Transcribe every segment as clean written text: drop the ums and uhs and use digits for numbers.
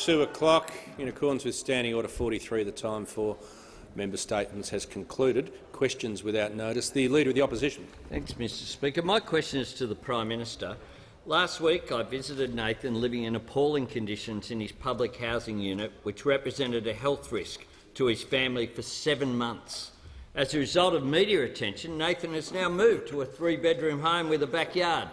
2 o'clock. In accordance with Standing Order 43, the time for member statements has concluded. Questions without notice. The Leader of the Opposition. Thanks, Mr Speaker. My question is to the Prime Minister. Last week I visited Nathan living in appalling conditions in his public housing unit, which represented a health risk to his family for 7 months. As a result of media attention, Nathan has now moved to a 3-bedroom home with a backyard.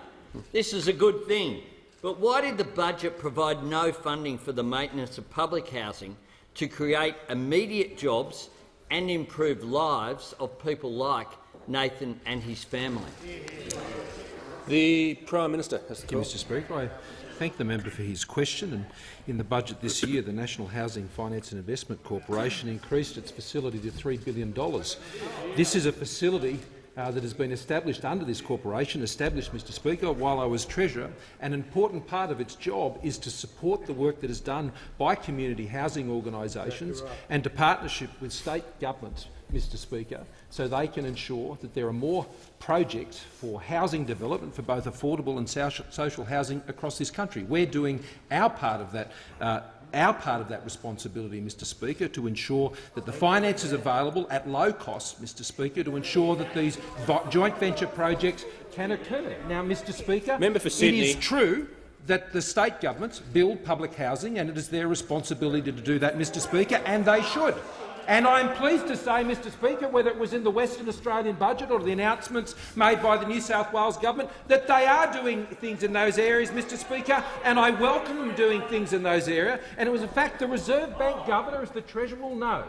This is a good thing. But why did the budget provide no funding for the maintenance of public housing to create immediate jobs and improve lives of people like Nathan and his family? The Prime Minister has the Thank you, call. Mr Speaker. I thank the member for his question. And in the budget this year, the National Housing Finance and Investment Corporation increased its facility to $3 billion. This is a facility that has been established under this corporation, Mr Speaker, while I was Treasurer. An important part of its job is to support the work that is done by community housing organisations and to partnership with state governments, Mr Speaker, so they can ensure that there are more projects for housing development for both affordable and social housing across this country. We're doing our part of that responsibility, Mr Speaker, to ensure that the finance is available at low cost, Mr Speaker, to ensure that these joint venture projects can occur. Now, Mr Speaker, Member for Sydney. It is true that the state governments build public housing, and it is their responsibility to do that, Mr Speaker, and they should. And I am pleased to say, Mr Speaker, whether it was in the Western Australian budget or the announcements made by the New South Wales government, that they are doing things in those areas, Mr Speaker, and I welcome them doing things in those areas. And it was, in fact, the Reserve Bank Governor, as the Treasurer will know,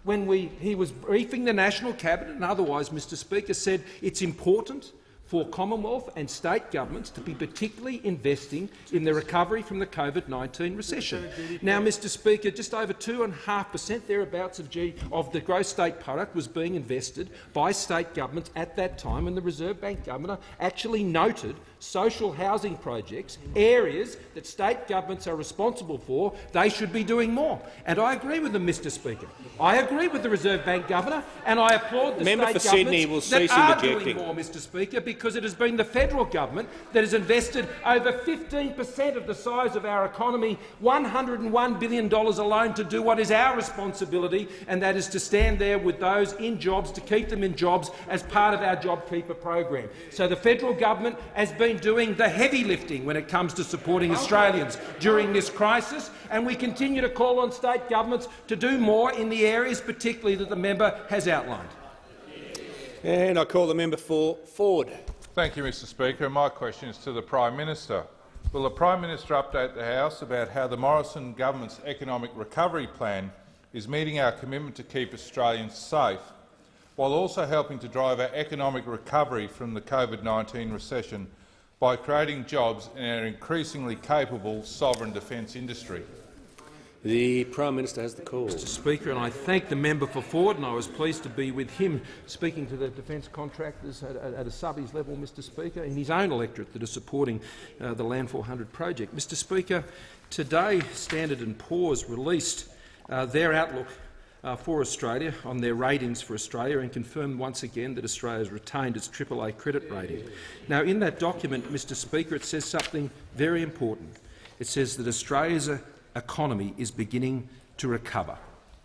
when he was briefing the National Cabinet and otherwise, Mr Speaker, said it's important for Commonwealth and state governments to be particularly investing in the recovery from the COVID-19 recession. Now, Mr Speaker, just over 2.5% thereabouts of the gross state product was being invested by state governments at that time, and the Reserve Bank Governor actually noted social housing projects, areas that state governments are responsible for. They should be doing more. And I agree with them, Mr Speaker. I agree with the Reserve Bank Governor, and I applaud the Member state for governments Sydney will that cease are interjecting. doing more, Mr Speaker, because it has been the federal government that has invested over 15% of the size of our economy, $101 billion alone, to do what is our responsibility, and that is to stand there with those in jobs, to keep them in jobs as part of our JobKeeper program. So the federal government has been doing the heavy lifting when it comes to supporting Australians during this crisis, and we continue to call on state governments to do more in the areas particularly that the member has outlined. And I call the member for Ford. Thank you, Mr Speaker. My question is to the Prime Minister. Will the Prime Minister update the House about how the Morrison government's economic recovery plan is meeting our commitment to keep Australians safe, while also helping to drive our economic recovery from the COVID-19 recession by creating jobs in our increasingly capable sovereign defence industry? The Prime Minister has the call. Mr Speaker, and I thank the member for Ford, and I was pleased to be with him speaking to the defence contractors at a subbies level, Mr Speaker, in his own electorate that are supporting the Land 400 project. Mr Speaker, today Standard & Poor's released their outlook for Australia on their ratings for Australia and confirmed once again that Australia has retained its AAA credit rating. Now, in that document, Mr Speaker, it says something very important. It says that Australia's economy is beginning to recover.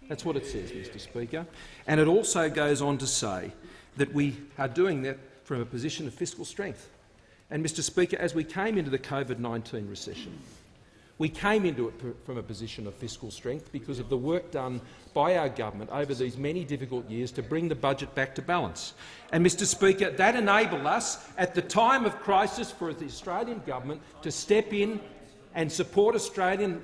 That's what it says, Mr Speaker. And it also goes on to say that we are doing that from a position of fiscal strength. And, Mr Speaker, as we came into the COVID-19 recession, we came into it from a position of fiscal strength because of the work done by our government over these many difficult years to bring the budget back to balance. And, Mr Speaker, that enabled us, at the time of crisis, for the Australian government to step in and support Australian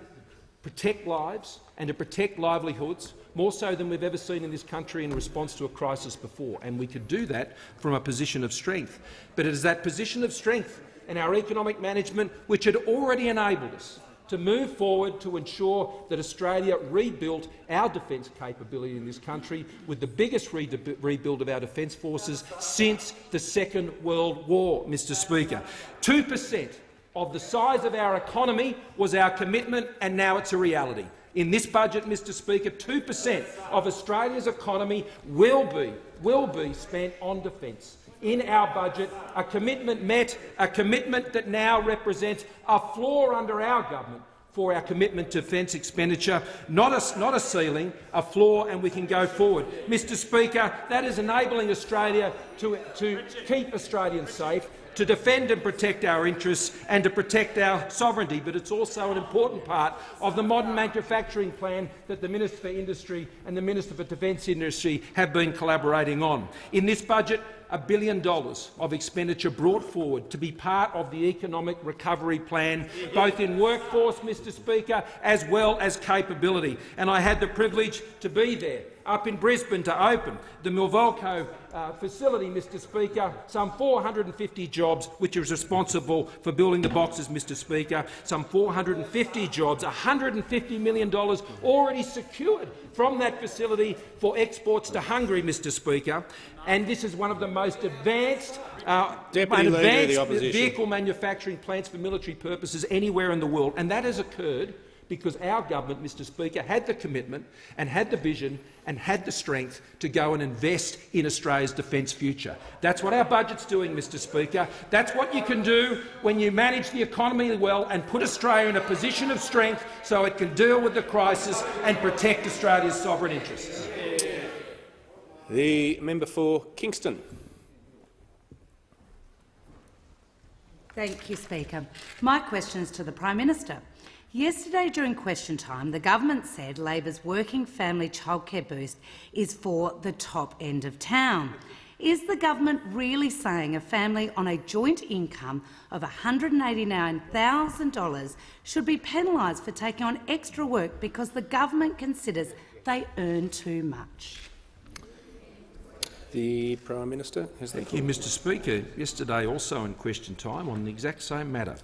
protect lives and to protect livelihoods, more so than we've ever seen in this country in response to a crisis before. And we could do that from a position of strength. But it is that position of strength and our economic management which had already enabled us to move forward to ensure that Australia rebuilt our defence capability in this country with the biggest rebuild of our defence forces since the Second World War, Mr Speaker. 2% of the size of our economy was our commitment, and now it's a reality. In this budget, Mr Speaker, 2% of Australia's economy will be spent on defence. In our budget, a commitment met, a commitment that now represents a floor under our government for our commitment to defence expenditure, not a ceiling, a floor, and we can go forward. Mr Speaker, that is enabling Australia to keep Australians safe, to defend and protect our interests and to protect our sovereignty, but it's also an important part of the modern manufacturing plan that the Minister for Industry and the Minister for Defence Industry have been collaborating on. In this budget, $1 billion of expenditure brought forward to be part of the economic recovery plan, both in workforce, Mr Speaker, as well as capability. And I had the privilege to be there up in Brisbane to open the Milvolco facility, Mr Speaker, some 450 jobs, which is responsible for building the boxes, Mr Speaker, some 450 jobs, $150 million already secured from that facility for exports to Hungary, Mr Speaker. And this is one of the most advanced, vehicle manufacturing plants for military purposes anywhere in the world. And that has occurred because our government, Mr Speaker, had the commitment and had the vision and had the strength to go and invest in Australia's defence future. That's what our budget's doing, Mr Speaker. That's what you can do when you manage the economy well and put Australia in a position of strength so it can deal with the crisis and protect Australia's sovereign interests. The member for Kingston. Thank you, Speaker. My question is to the Prime Minister. Yesterday, during question time, the government said Labor's Working Family Childcare Boost is for the top end of town. Is the government really saying a family on a joint income of $189,000 should be penalised for taking on extra work because the government considers they earn too much? The Prime Minister has the floor. Thank you, Mr Speaker. Yesterday, also in question time, on the exact same matter,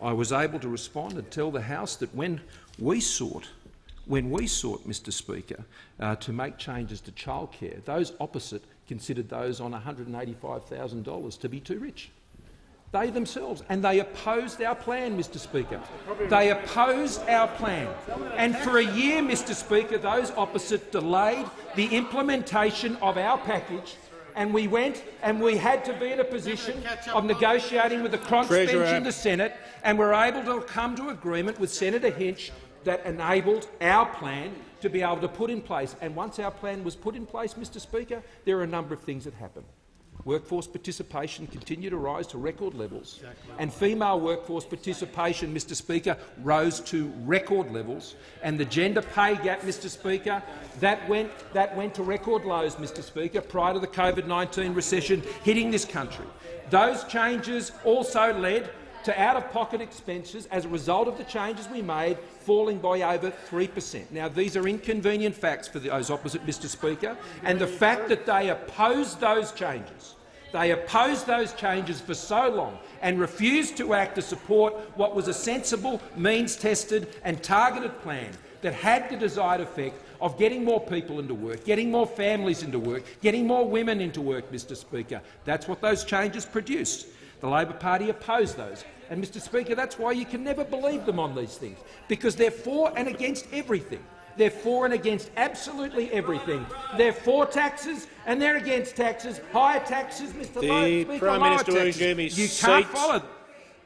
I was able to respond and tell the House that when we sought, Mr Speaker, to make changes to childcare, those opposite considered those on $185,000 to be too rich. They themselves, and they opposed our plan, Mr Speaker. They opposed our plan. And for a year, Mr Speaker, those opposite delayed the implementation of our package, and we went and we had to be in a position of negotiating with the crossbench in the Senate, and we were able to come to agreement with Senator Hinch that enabled our plan to be able to put in place. And once our plan was put in place, Mr Speaker, there are a number of things that happened. Workforce participation continued to rise to record levels, and female workforce participation, Mr Speaker, rose to record levels, and the gender pay gap, Mr Speaker, that went to record lows, Mr Speaker, prior to the COVID-19 recession hitting this country. Those changes also led to out-of-pocket expenses as a result of the changes we made falling by over 3%. Now, these are inconvenient facts for those opposite, Mr Speaker, and the fact that they opposed those changes, for so long and refused to act to support what was a sensible, means-tested and targeted plan that had the desired effect of getting more people into work, getting more families into work, getting more women into work, Mr Speaker. That's what those changes produced. The Labor Party opposed those. And, Mr Speaker, that's why you can never believe them on these things, because they're for and against everything. They're for and against absolutely everything. They're for taxes and they're against taxes. Higher taxes, Mr Speaker, the Prime Minister will resume his seat. You can't follow.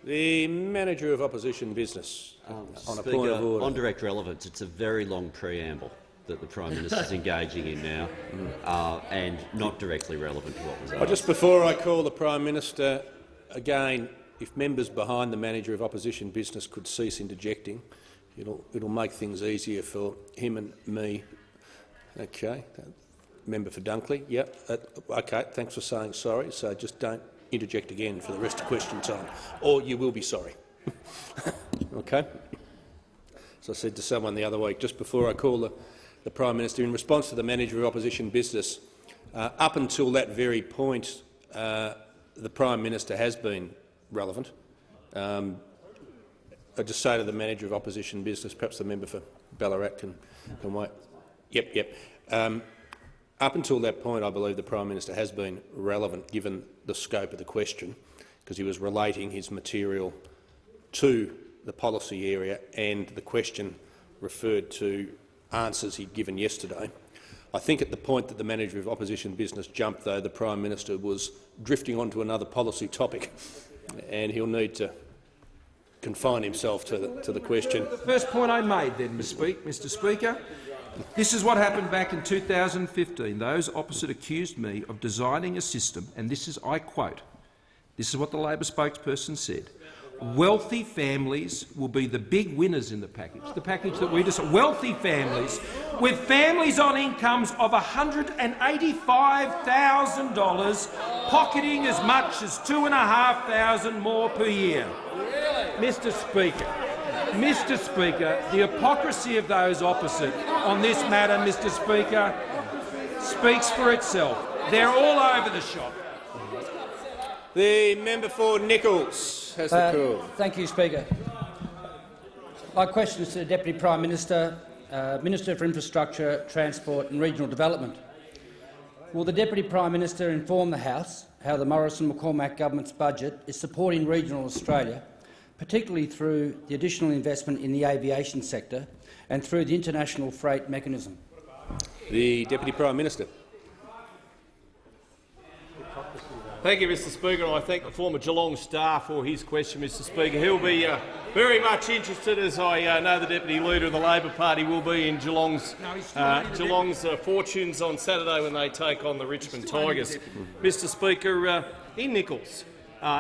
The Manager of Opposition Business. On Speaker, a point of order. On direct relevance, it's a very long preamble that the Prime Minister is engaging in now, and not directly relevant to what was asked. Just before I call the Prime Minister, again, if members behind the Manager of Opposition Business could cease interjecting, it'll make things easier for him and me. Okay, member for Dunkley. Yep. Okay. Thanks for saying sorry. So just don't interject again for the rest of question time, or you will be sorry. Okay. As I said to someone the other week, just before I call the Prime Minister, in response to the Manager of Opposition Business, up until that very point, the Prime Minister has been relevant. I just say to the Manager of Opposition Business, perhaps the member for Ballarat can wait. Yep. Up until that point, I believe the Prime Minister has been relevant, given the scope of the question, because he was relating his material to the policy area, and the question referred to answers he'd given yesterday. I think at the point that the Manager of Opposition Business jumped, though, the Prime Minister was drifting onto another policy topic, and he'll need to confine himself to the question. The first point I made then, Mr Speaker. This is what happened back in 2015. Those opposite accused me of designing a system, and this is, I quote, this is what the Labor spokesperson said, wealthy families will be the big winners in the package that we decided. Wealthy families, with families on incomes of $185,000 pocketing as much as $2,500 more per year. Mr Speaker, the hypocrisy of those opposite on this matter, Mr Speaker, speaks for itself. They're all over the shop. The member for Nichols has the call. Thank you, Speaker. My question is to the Deputy Prime Minister, Minister for Infrastructure, Transport and Regional Development. Will the Deputy Prime Minister inform the House how the Morrison-McCormack government's budget is supporting regional Australia, particularly through the additional investment in the aviation sector and through the international freight mechanism? The Deputy Prime Minister. Thank you, Mr Speaker. I thank the former Geelong star for his question, Mr Speaker. He'll be very much interested, as I know the Deputy Leader of the Labor Party will be, in Geelong's fortunes on Saturday when they take on the Richmond Tigers. Mr Speaker, in Nichols,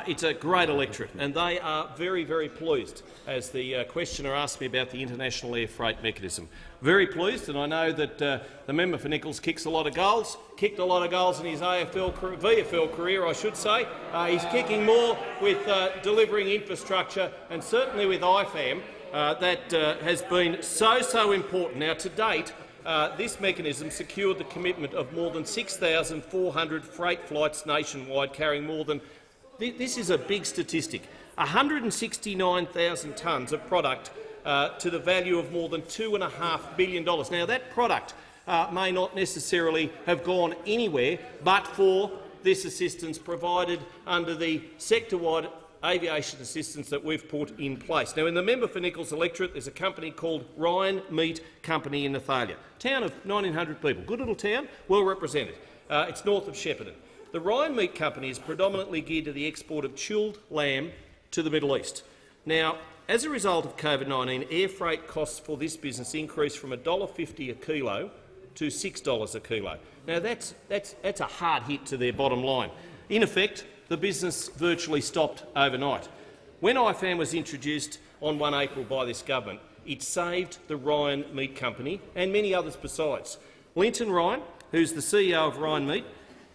it's a great electorate, and they are very, very pleased, as the questioner asked me about the international air freight mechanism. Very pleased, and I know that the member for Nichols kicked a lot of goals in his VFL career, I should say. He's kicking more with delivering infrastructure, and certainly with IFAM, that has been so important. Now, to date, this mechanism secured the commitment of more than 6,400 freight flights nationwide, carrying more than— this is a big statistic— 169,000 tonnes of product to the value of more than $2.5 billion. Now, that product may not necessarily have gone anywhere but for this assistance provided under the sector-wide aviation assistance that we've put in place. Now, in the member for Nichols electorate, there's a company called RYNE Meat Company in Nathalia, town of 1,900 people. Good little town, well represented. It's north of Shepparton. The RYNE Meat Company is predominantly geared to the export of chilled lamb to the Middle East. Now, as a result of COVID-19, air freight costs for this business increased from $1.50 a kilo to $6 a kilo. Now, that's a hard hit to their bottom line. In effect, the business virtually stopped overnight. When IFAM was introduced on 1 April by this government, it saved the RYNE Meat Company and many others besides. Linton Ryan, who's the CEO of RYNE Meat,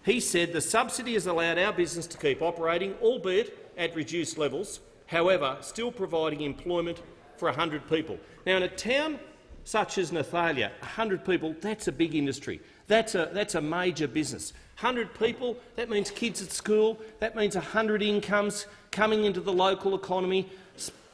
he said the subsidy has allowed our business to keep operating, albeit at reduced levels, however, still providing employment for 100 people. Now, in a town such as Nathalia, 100 people, that's a big industry. That's a major business. 100 people, that means kids at school, that means 100 incomes coming into the local economy,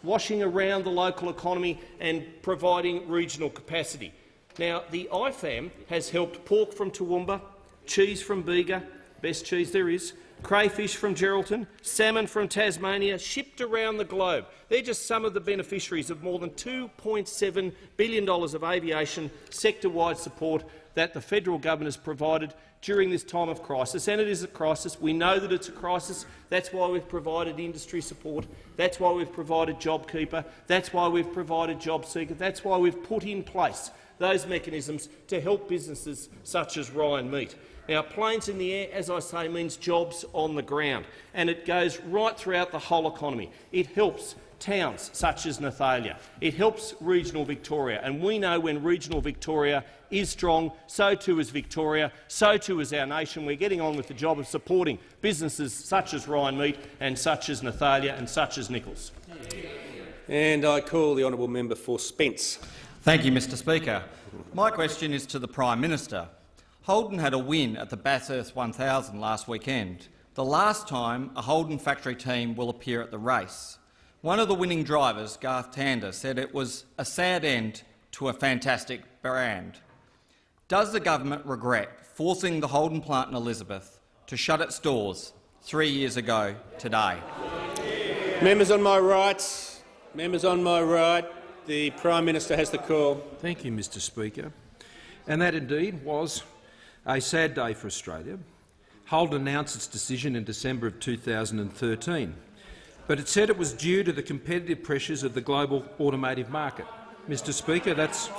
washing around the local economy and providing regional capacity. Now, the IFAM has helped pork from Toowoomba, cheese from Bega, best cheese there is, crayfish from Geraldton, salmon from Tasmania, shipped around the globe. They're just some of the beneficiaries of more than $2.7 billion of aviation sector-wide support that the federal government has provided during this time of crisis. And it is a crisis. We know that it's a crisis. That's why we've provided industry support. That's why we've provided JobKeeper. That's why we've provided JobSeeker. That's why we've put in place those mechanisms to help businesses such as RYNE Meat. Now, planes in the air, as I say, means jobs on the ground, and it goes right throughout the whole economy. It helps towns such as Nathalia. It helps regional Victoria, and we know when regional Victoria is strong, so too is Victoria, so too is our nation. We're getting on with the job of supporting businesses such as RYNE Meat and such as Nathalia and such as Nichols. And I call the honourable member for Spence. Thank you, Mr Speaker. My question is to the Prime Minister. Holden had a win at the Bathurst 1000 last weekend, the last time a Holden factory team will appear at the race. One of the winning drivers, Garth Tander, said it was a sad end to a fantastic brand. Does the government regret forcing the Holden plant in Elizabeth to shut its doors 3 years ago today? Members on my right, the Prime Minister has the call. Thank you, Mr Speaker. And that indeed was a sad day for Australia. Holden announced its decision in December of 2013. but it said it was due to the competitive pressures of the global automotive market. Mr Speaker, that's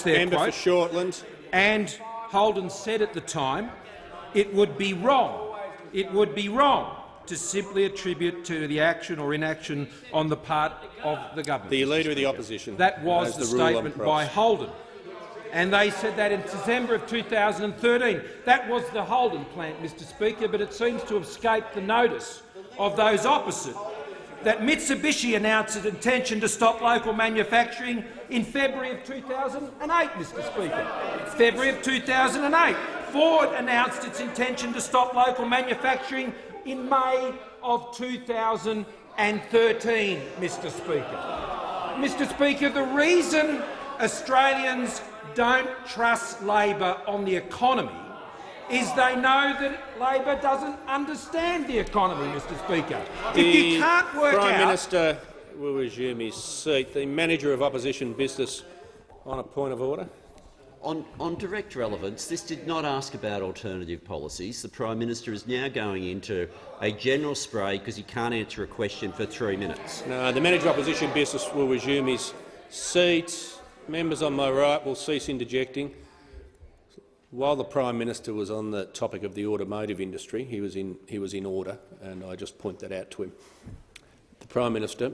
their Member quote. for Shortland. And Holden said at the time it would be wrong to simply attribute to the action or inaction on the part of the government. The Leader of the Opposition. That was the statement by Holden. And they said that in December of 2013. That was the Holden plant, Mr Speaker, but it seems to have escaped the notice of those opposite that Mitsubishi announced its intention to stop local manufacturing in February of 2008, Mr Speaker. February of 2008. Ford announced its intention to stop local manufacturing in May of 2013, Mr Speaker. Mr Speaker, the reason Australians don't trust Labor on the economy is they know that Labor doesn't understand the economy, Mr Speaker. If you can't work out— Prime Minister will resume his seat. The Manager of Opposition Business on a point of order. On direct relevance, this did not ask about alternative policies. The Prime Minister is now going into a general spray because he can't answer a question for 3 minutes. No, the Manager of Opposition Business will resume his seat. Members on my right will cease interjecting. While the Prime Minister was on the topic of the automotive industry, he was in order, and I just point that out to him. The Prime Minister.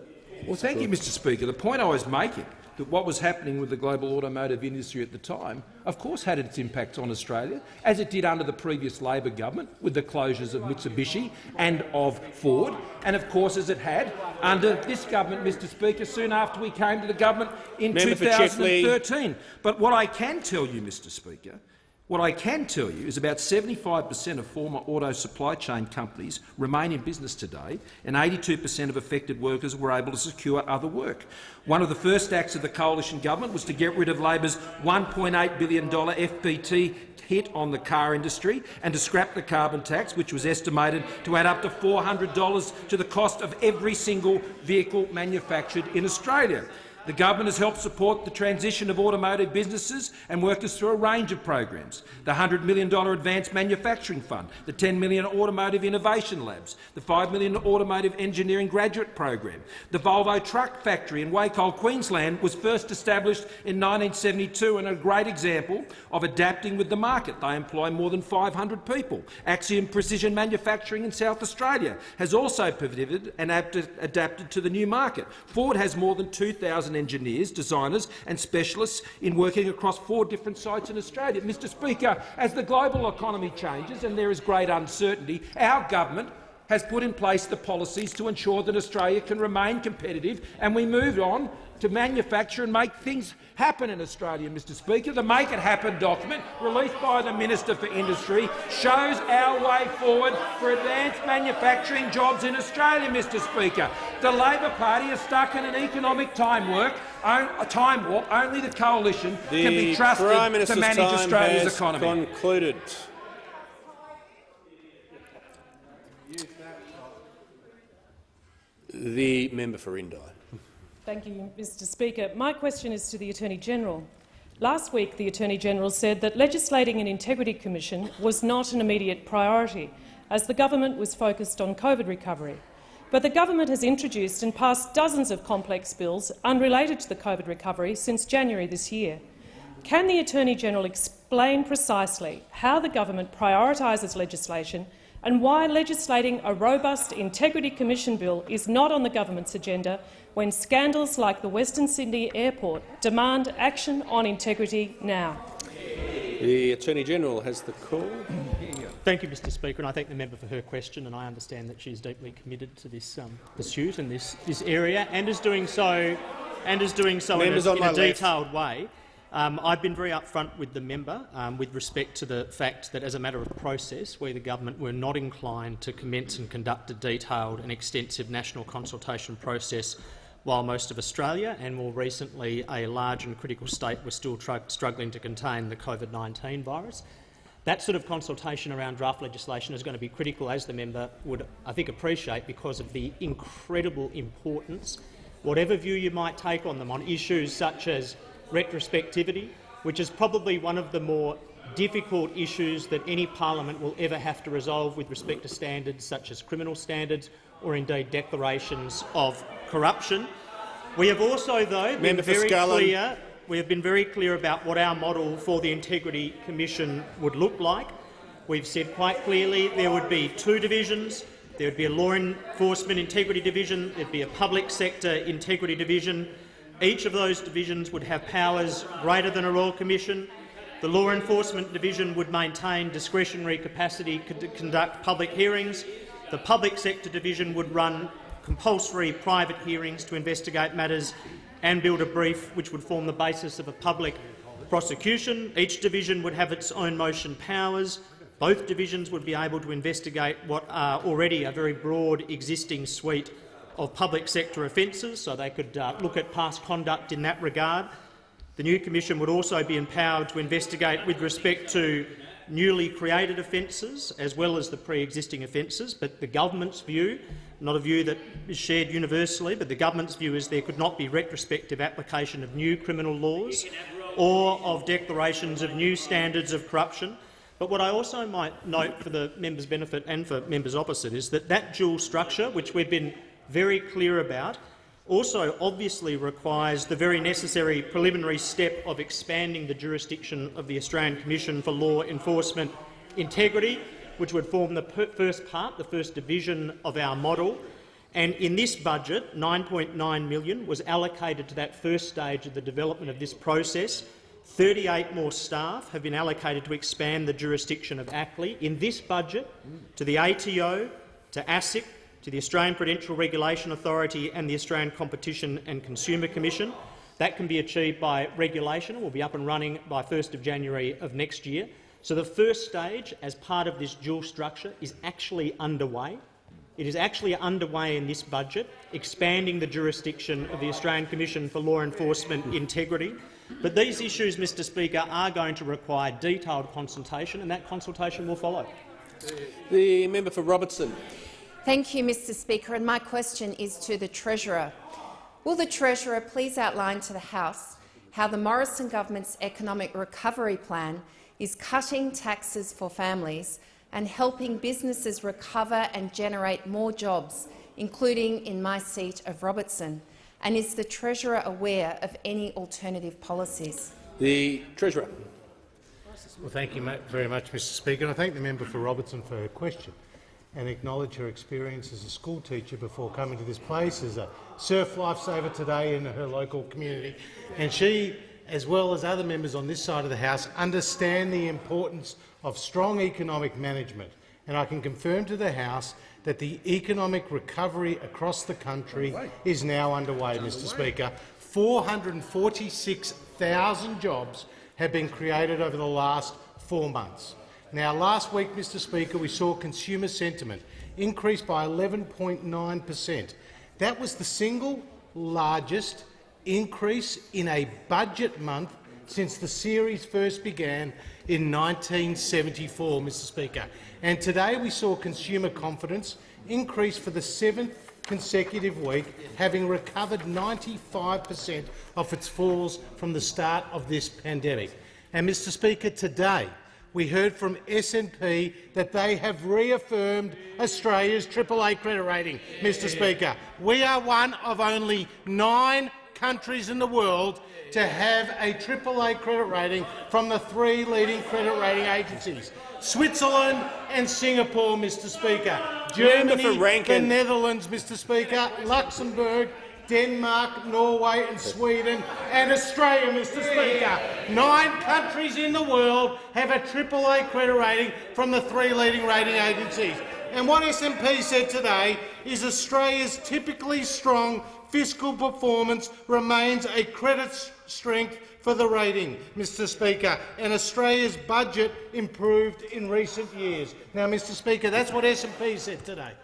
Well, thank you, Mr Speaker. The point I was making, that what was happening with the global automotive industry at the time, of course had its impact on Australia, as it did under the previous Labor government with the closures of Mitsubishi and of Ford, and of course as it had under this government, Mr Speaker, soon after we came to the government in 2013. But what I can tell you, Mr Speaker, is about 75% of former auto supply chain companies remain in business today, and 82% of affected workers were able to secure other work. One of the first acts of the coalition government was to get rid of Labor's $1.8 billion FBT hit on the car industry and to scrap the carbon tax, which was estimated to add up to $400 to the cost of every single vehicle manufactured in Australia. The government has helped support the transition of automotive businesses and workers through a range of programs: the $100 million Advanced Manufacturing Fund, the $10 million Automotive Innovation Labs, the $5 million Automotive Engineering Graduate Program. The Volvo truck factory in Wacol, Queensland was first established in 1972 and a great example of adapting with the market. They employ more than 500 people. Axiom Precision Manufacturing in South Australia has also pivoted and adapted to the new market. Ford has more than 2,000 engineers, designers and specialists in working across 4 different sites in Australia. Mr Speaker, as the global economy changes and there is great uncertainty, our government has put in place the policies to ensure that Australia can remain competitive, and we move on to manufacture and make things happen in Australia, Mr Speaker. The Make It Happen document, released by the Minister for Industry, shows our way forward for advanced manufacturing jobs in Australia, Mr Speaker. The Labor Party is stuck in an economic time warp. Only the coalition can be trusted to manage Australia's economy. Concluded. The member for INDI. Thank you, Mr Speaker. My question is to the Attorney-General. Last week, the Attorney-General said that legislating an integrity commission was not an immediate priority, as the government was focused on COVID recovery. But the government has introduced and passed dozens of complex bills unrelated to the COVID recovery since January this year. Can the Attorney-General explain precisely how the government prioritises legislation and why legislating a robust Integrity Commission bill is not on the government's agenda when scandals like the Western Sydney Airport demand action on integrity now? The Attorney-General has the call. Thank you, Mr Speaker, and I thank the member for her question, and I understand that she is deeply committed to this pursuit and this area, and is doing so in a detailed way. I've been very upfront with the member with respect to the fact that, as a matter of process, we, the government, were not inclined to commence and conduct a detailed and extensive national consultation process while most of Australia, and more recently a large and critical state, were still struggling to contain the COVID-19 virus. That sort of consultation around draft legislation is going to be critical, as the member would, I think, appreciate, because of the incredible importance, whatever view you might take on them, on issues such as retrospectivity, which is probably one of the more difficult issues that any parliament will ever have to resolve with respect to standards such as criminal standards or indeed declarations of corruption. We have also, though, been very clear about what our model for the Integrity Commission would look like. We've said quite clearly there would be 2 divisions. There would be a Law Enforcement Integrity Division, there would be a Public Sector Integrity Division. Each of those divisions would have powers greater than a Royal Commission. The Law Enforcement Division would maintain discretionary capacity to conduct public hearings. The Public Sector Division would run compulsory private hearings to investigate matters and build a brief which would form the basis of a public prosecution. Each division would have its own motion powers. Both divisions would be able to investigate what are already a very broad existing suite of public sector offences, so they could look at past conduct in that regard. The new Commission would also be empowered to investigate with respect to newly created offences as well as the pre-existing offences, but the government's view, not a view that is shared universally, but the government's view is there could not be retrospective application of new criminal laws or of declarations of new standards of corruption. But what I also might note for the members' benefit and for members opposite is that that dual structure, which we've been very clear about, also obviously requires the very necessary preliminary step of expanding the jurisdiction of the Australian Commission for Law Enforcement Integrity, which would form the first part, the first division of our model. And in this budget, $9.9 million was allocated to that first stage of the development of this process. 38 more staff have been allocated to expand the jurisdiction of ACLI in this budget to the ATO, to ASIC, to the Australian Prudential Regulation Authority and the Australian Competition and Consumer Commission. That can be achieved by regulation. It will be up and running by 1st of January of next year. So the first stage, as part of this dual structure, is actually underway. It is actually underway in this budget, expanding the jurisdiction of the Australian Commission for Law Enforcement Integrity. But these issues, Mr Speaker, are going to require detailed consultation, and that consultation will follow. The member for Robertson. Thank you, Mr Speaker, and my question is to the Treasurer. Will the Treasurer please outline to the House how the Morrison government's economic recovery plan is cutting taxes for families and helping businesses recover and generate more jobs, including in my seat of Robertson? And is the Treasurer aware of any alternative policies? The Treasurer. Well, thank you very much, Mr Speaker. And I thank the member for Robertson for her question and acknowledge her experience as a school teacher before coming to this place, as a surf lifesaver today in her local community. And she, as well as other members on this side of the House, understand the importance of strong economic management. And I can confirm to the House that the economic recovery across the country is now underway, Mr Speaker. 446,000 jobs have been created over the last 4 months. Now, last week, Mr Speaker, we saw consumer sentiment increase by 11.9%. That was the single largest increase in a budget month since the series first began in 1974, Mr Speaker. And today we saw consumer confidence increase for the 7th consecutive week, having recovered 95% of its falls from the start of this pandemic. And, Mr Speaker, today we heard from S&P that they have reaffirmed Australia's AAA credit rating. Mr Speaker, we are one of only 9 countries in the world to have a AAA credit rating from the 3 leading credit rating agencies: Switzerland and Singapore, Mr Speaker, Germany, the Netherlands, Mr Speaker, Luxembourg, Denmark, Norway and Sweden, and Australia, Mr Speaker. 9 countries in the world have a AAA credit rating from the 3 leading rating agencies. And what S&P said today is Australia's typically strong fiscal performance remains a credit strength for the rating, Mr Speaker, and Australia's budget improved in recent years. Now, Mr Speaker, that's what S&P said today.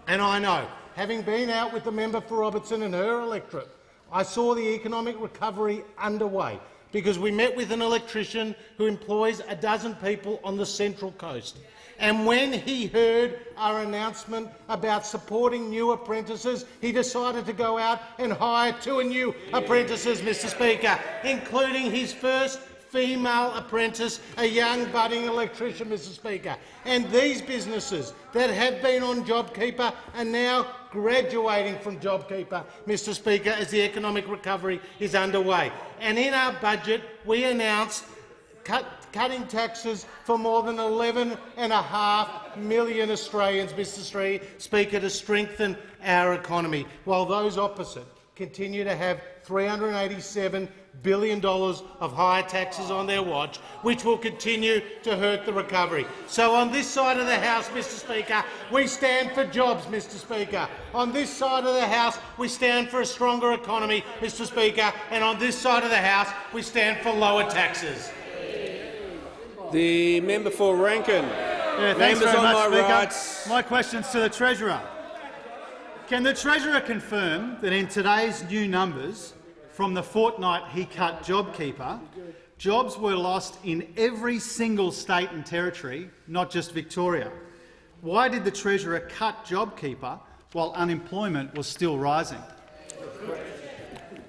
And I know, having been out with the member for Robertson and her electorate, I saw the economic recovery underway because we met with an electrician who employs 12 people on the Central Coast. And when he heard our announcement about supporting new apprentices, he decided to go out and hire 2 new apprentices, Mr Speaker, including his first female apprentice, a young budding electrician, Mr Speaker. And these businesses that have been on JobKeeper are now graduating from JobKeeper, Mr Speaker, as the economic recovery is underway. And in our budget, we announced cutting taxes for more than 11.5 million Australians, Mr Speaker, to strengthen our economy, while those opposite continue to have $387 billion of higher taxes on their watch, which will continue to hurt the recovery. So on this side of the House, Mr Speaker, we stand for jobs, Mr Speaker. On this side of the House, we stand for a stronger economy, Mr Speaker. And on this side of the House, we stand for lower taxes. The member for Rankin. Yeah, thanks Members very on much, my Speaker. rights. My question's to the Treasurer. Can the Treasurer confirm that in today's new numbers, from the fortnight he cut JobKeeper, jobs were lost in every single state and territory, not just Victoria? Why did the Treasurer cut JobKeeper while unemployment was still rising?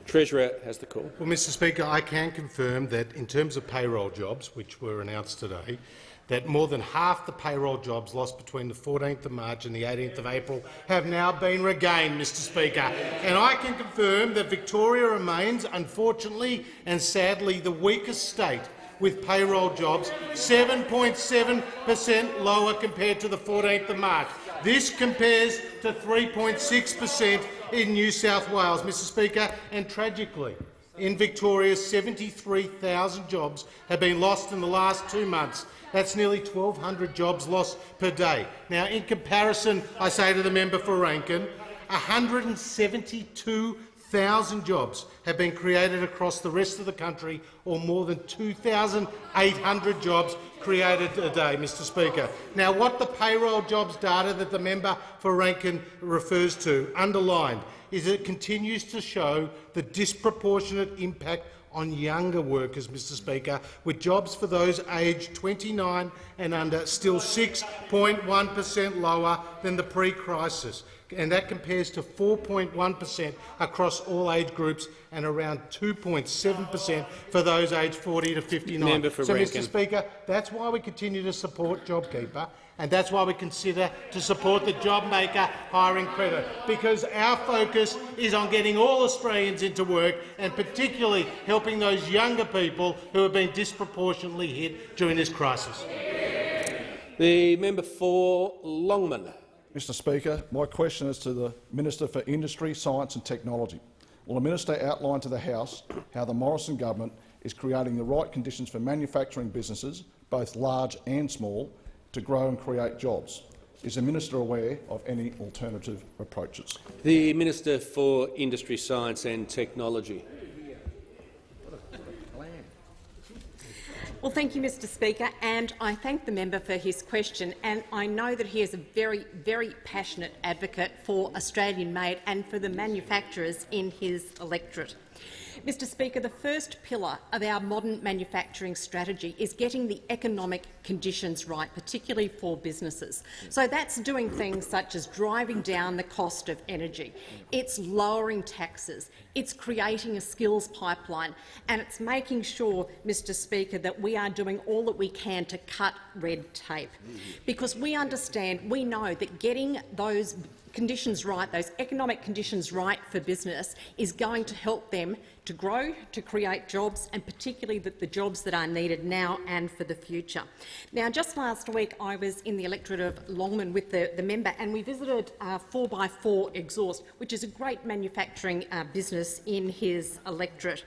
Treasurer has the call. Well, Mr Speaker, I can confirm that in terms of payroll jobs, which were announced today, that more than half the payroll jobs lost between the 14th of March and the 18th of April have now been regained, Mr Speaker. And I can confirm that Victoria remains, unfortunately and sadly, the weakest state, with payroll jobs 7.7% lower compared to the 14th of March. This compares to 3.6% in New South Wales, Mr Speaker, and tragically, in Victoria, 73,000 jobs have been lost in the last 2 months. That's nearly 1,200 jobs lost per day. Now, in comparison, I say to the member for Rankin, 172,000 jobs have been created across the rest of the country, or more than 2,800 jobs created a day, Mr Speaker. Now, what the payroll jobs data that the member for Rankin refers to underlined is it continues to show the disproportionate impact on younger workers, Mr Speaker, with jobs for those aged 29 and under still 6.1% lower than the pre-crisis, and that compares to 4.1% across all age groups and around 2.7% for those aged 40 to 59. Member for Rankin. Mr Speaker, that's why we continue to support JobKeeper, and that's why we consider to support the JobMaker hiring credit, because our focus is on getting all Australians into work and particularly helping those younger people who have been disproportionately hit during this crisis. The member for Longman. Mr Speaker, my question is to the Minister for Industry, Science and Technology. Will the Minister outline to the House how the Morrison government is creating the right conditions for manufacturing businesses, both large and small, to grow and create jobs? Is the Minister aware of any alternative approaches? The Minister for Industry, Science and Technology. Well, thank you, Mr Speaker, and I thank the member for his question. And I know that he is a very, very passionate advocate for Australian-made and for the manufacturers in his electorate. Mr Speaker, the first pillar of our modern manufacturing strategy is getting the economic conditions right, particularly for businesses. So that's doing things such as driving down the cost of energy, it's lowering taxes, it's creating a skills pipeline, and it's making sure, Mr Speaker, that we are doing all that we can to cut red tape. Because we understand, we know that getting those conditions right, those economic conditions right for business, is going to help them to grow, to create jobs, and particularly the jobs that are needed now and for the future. Now, just last week I was in the electorate of Longman with the member, and we visited 4x4 Exhaust, which is a great manufacturing business in his electorate.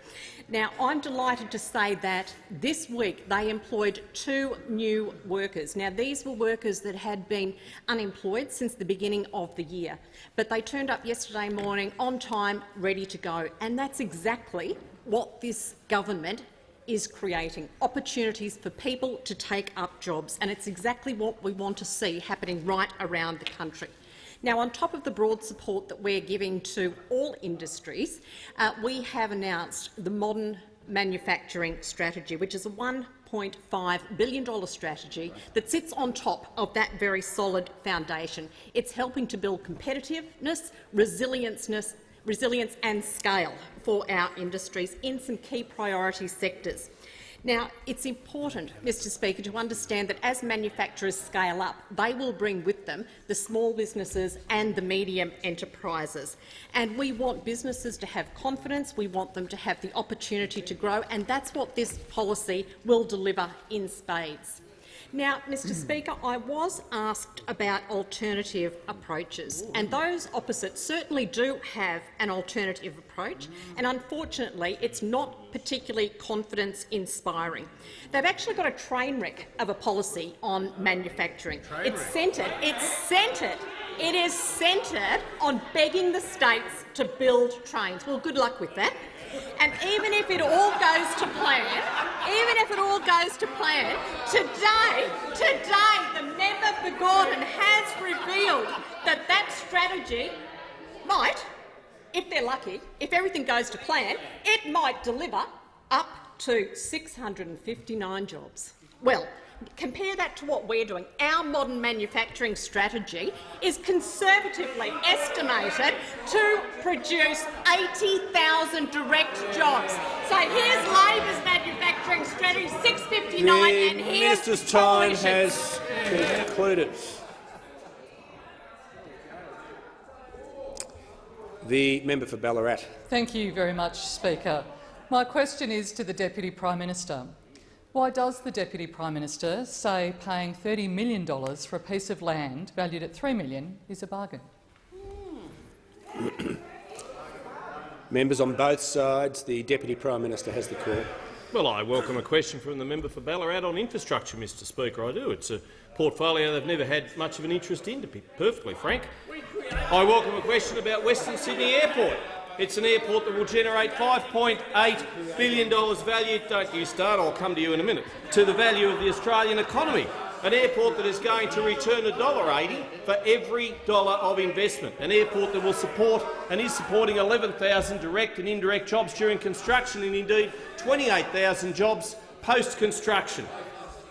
Now, I'm delighted to say that this week they employed 2 new workers. Now, these were workers that had been unemployed since the beginning of the year, but they turned up yesterday morning on time, ready to go, and that's exactly what this government is creating, opportunities for people to take up jobs, and it's exactly what we want to see happening right around the country. Now, on top of the broad support that we're giving to all industries, we have announced the Modern Manufacturing Strategy, which is a $1.5 billion strategy that sits on top of that very solid foundation. It's helping to build competitiveness, resilience and scale for our industries in some key priority sectors. Now, it's important, Mr Speaker, to understand that as manufacturers scale up, they will bring with them the small businesses and the medium enterprises. And we want businesses to have confidence, we want them to have the opportunity to grow, and that's what this policy will deliver in spades. Now, Mr Speaker, I was asked about alternative approaches, and those opposite certainly do have an alternative approach, and unfortunately it's not particularly confidence-inspiring. They've actually got a train wreck of a policy on manufacturing. It is centred on begging the states to build trains. Well, good luck with that. And even if it all goes to plan, today the member for Gordon has revealed that that strategy might, if they're lucky, if everything goes to plan, it might deliver up to 659 jobs. Well, compare that to what we're doing. Our modern manufacturing strategy is conservatively estimated to produce 80,000 direct jobs. So here's Labor's manufacturing strategy, 659, and here's the Minister's time has concluded. The member for Ballarat. Thank you very much, Speaker. My question is to the Deputy Prime Minister. Why does the Deputy Prime Minister say paying $30 million for a piece of land valued at $3 million is a bargain? Members on both sides, the Deputy Prime Minister has the call. Well, I welcome a question from the member for Ballarat on infrastructure, Mr Speaker. I do. It's a portfolio they've never had much of an interest in, to be perfectly frank. I welcome a question about Western Sydney Airport. It's an airport that will generate $5.8 billion value, don't you start, I'll come to you in a minute, to the value of the Australian economy. An airport that is going to return $1.80 for every dollar of investment. An airport that will support and is supporting 11,000 direct and indirect jobs during construction and indeed 28,000 jobs post-construction.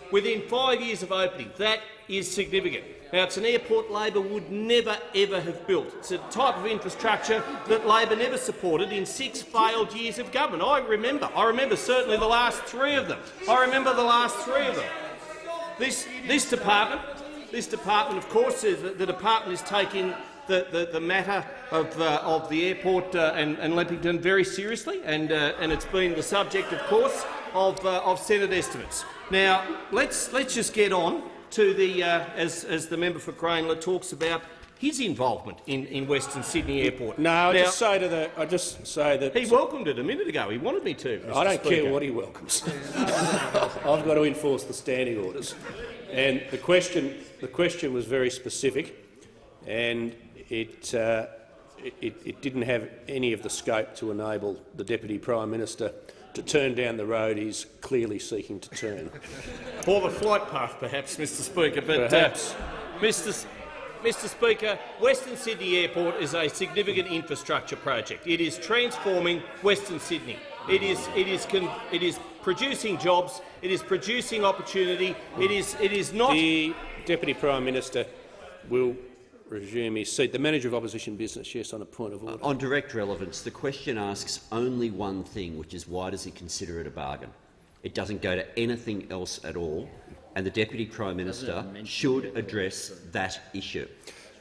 Within 5 years of opening, that is significant. Now, it's an airport Labor would never, ever have built. It's a type of infrastructure that Labor never supported in 6 failed years of government. I remember certainly the last 3 of them. This department, of course, the department is taking the matter of the airport and Leppington very seriously, and it's been the subject, of course, of Senate estimates. Now, let's just get on to the as the member for Cranler talks about his involvement in Western Sydney Airport. No, I just say that he welcomed it a minute ago. He wanted me to. Mr. I don't Speaker. care what he welcomes. I've got to enforce the standing orders, and the question was very specific, and it didn't have any of the scope to enable the Deputy Prime Minister to turn down the road he's clearly seeking to turn. Or the flight path, perhaps, Mr Speaker. But, perhaps. Mr Speaker, Western Sydney Airport is a significant infrastructure project. It is transforming Western Sydney. It is producing jobs. It is producing opportunity. It is not. The Deputy Prime Minister will resume his seat. The Manager of Opposition Business, yes, on a point of order. On direct relevance, the question asks only one thing, which is why does he consider it a bargain? It doesn't go to anything else at all, and the Deputy Prime Minister should address that issue.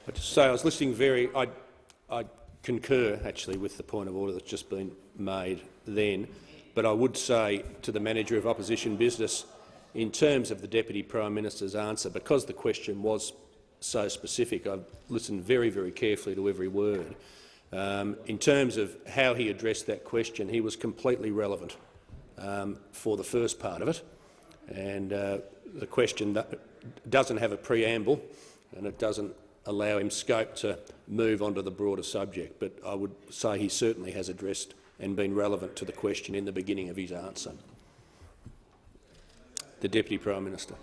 I just say I was listening very. I concur actually with the point of order that's just been made then, but I would say to the Manager of Opposition Business, in terms of the Deputy Prime Minister's answer, because the question was so specific, I've listened very, very carefully to every word. In terms of how he addressed that question, he was completely relevant for the first part of it, and the question doesn't have a preamble and it doesn't allow him scope to move on to the broader subject, but I would say he certainly has addressed and been relevant to the question in the beginning of his answer. The Deputy Prime Minister.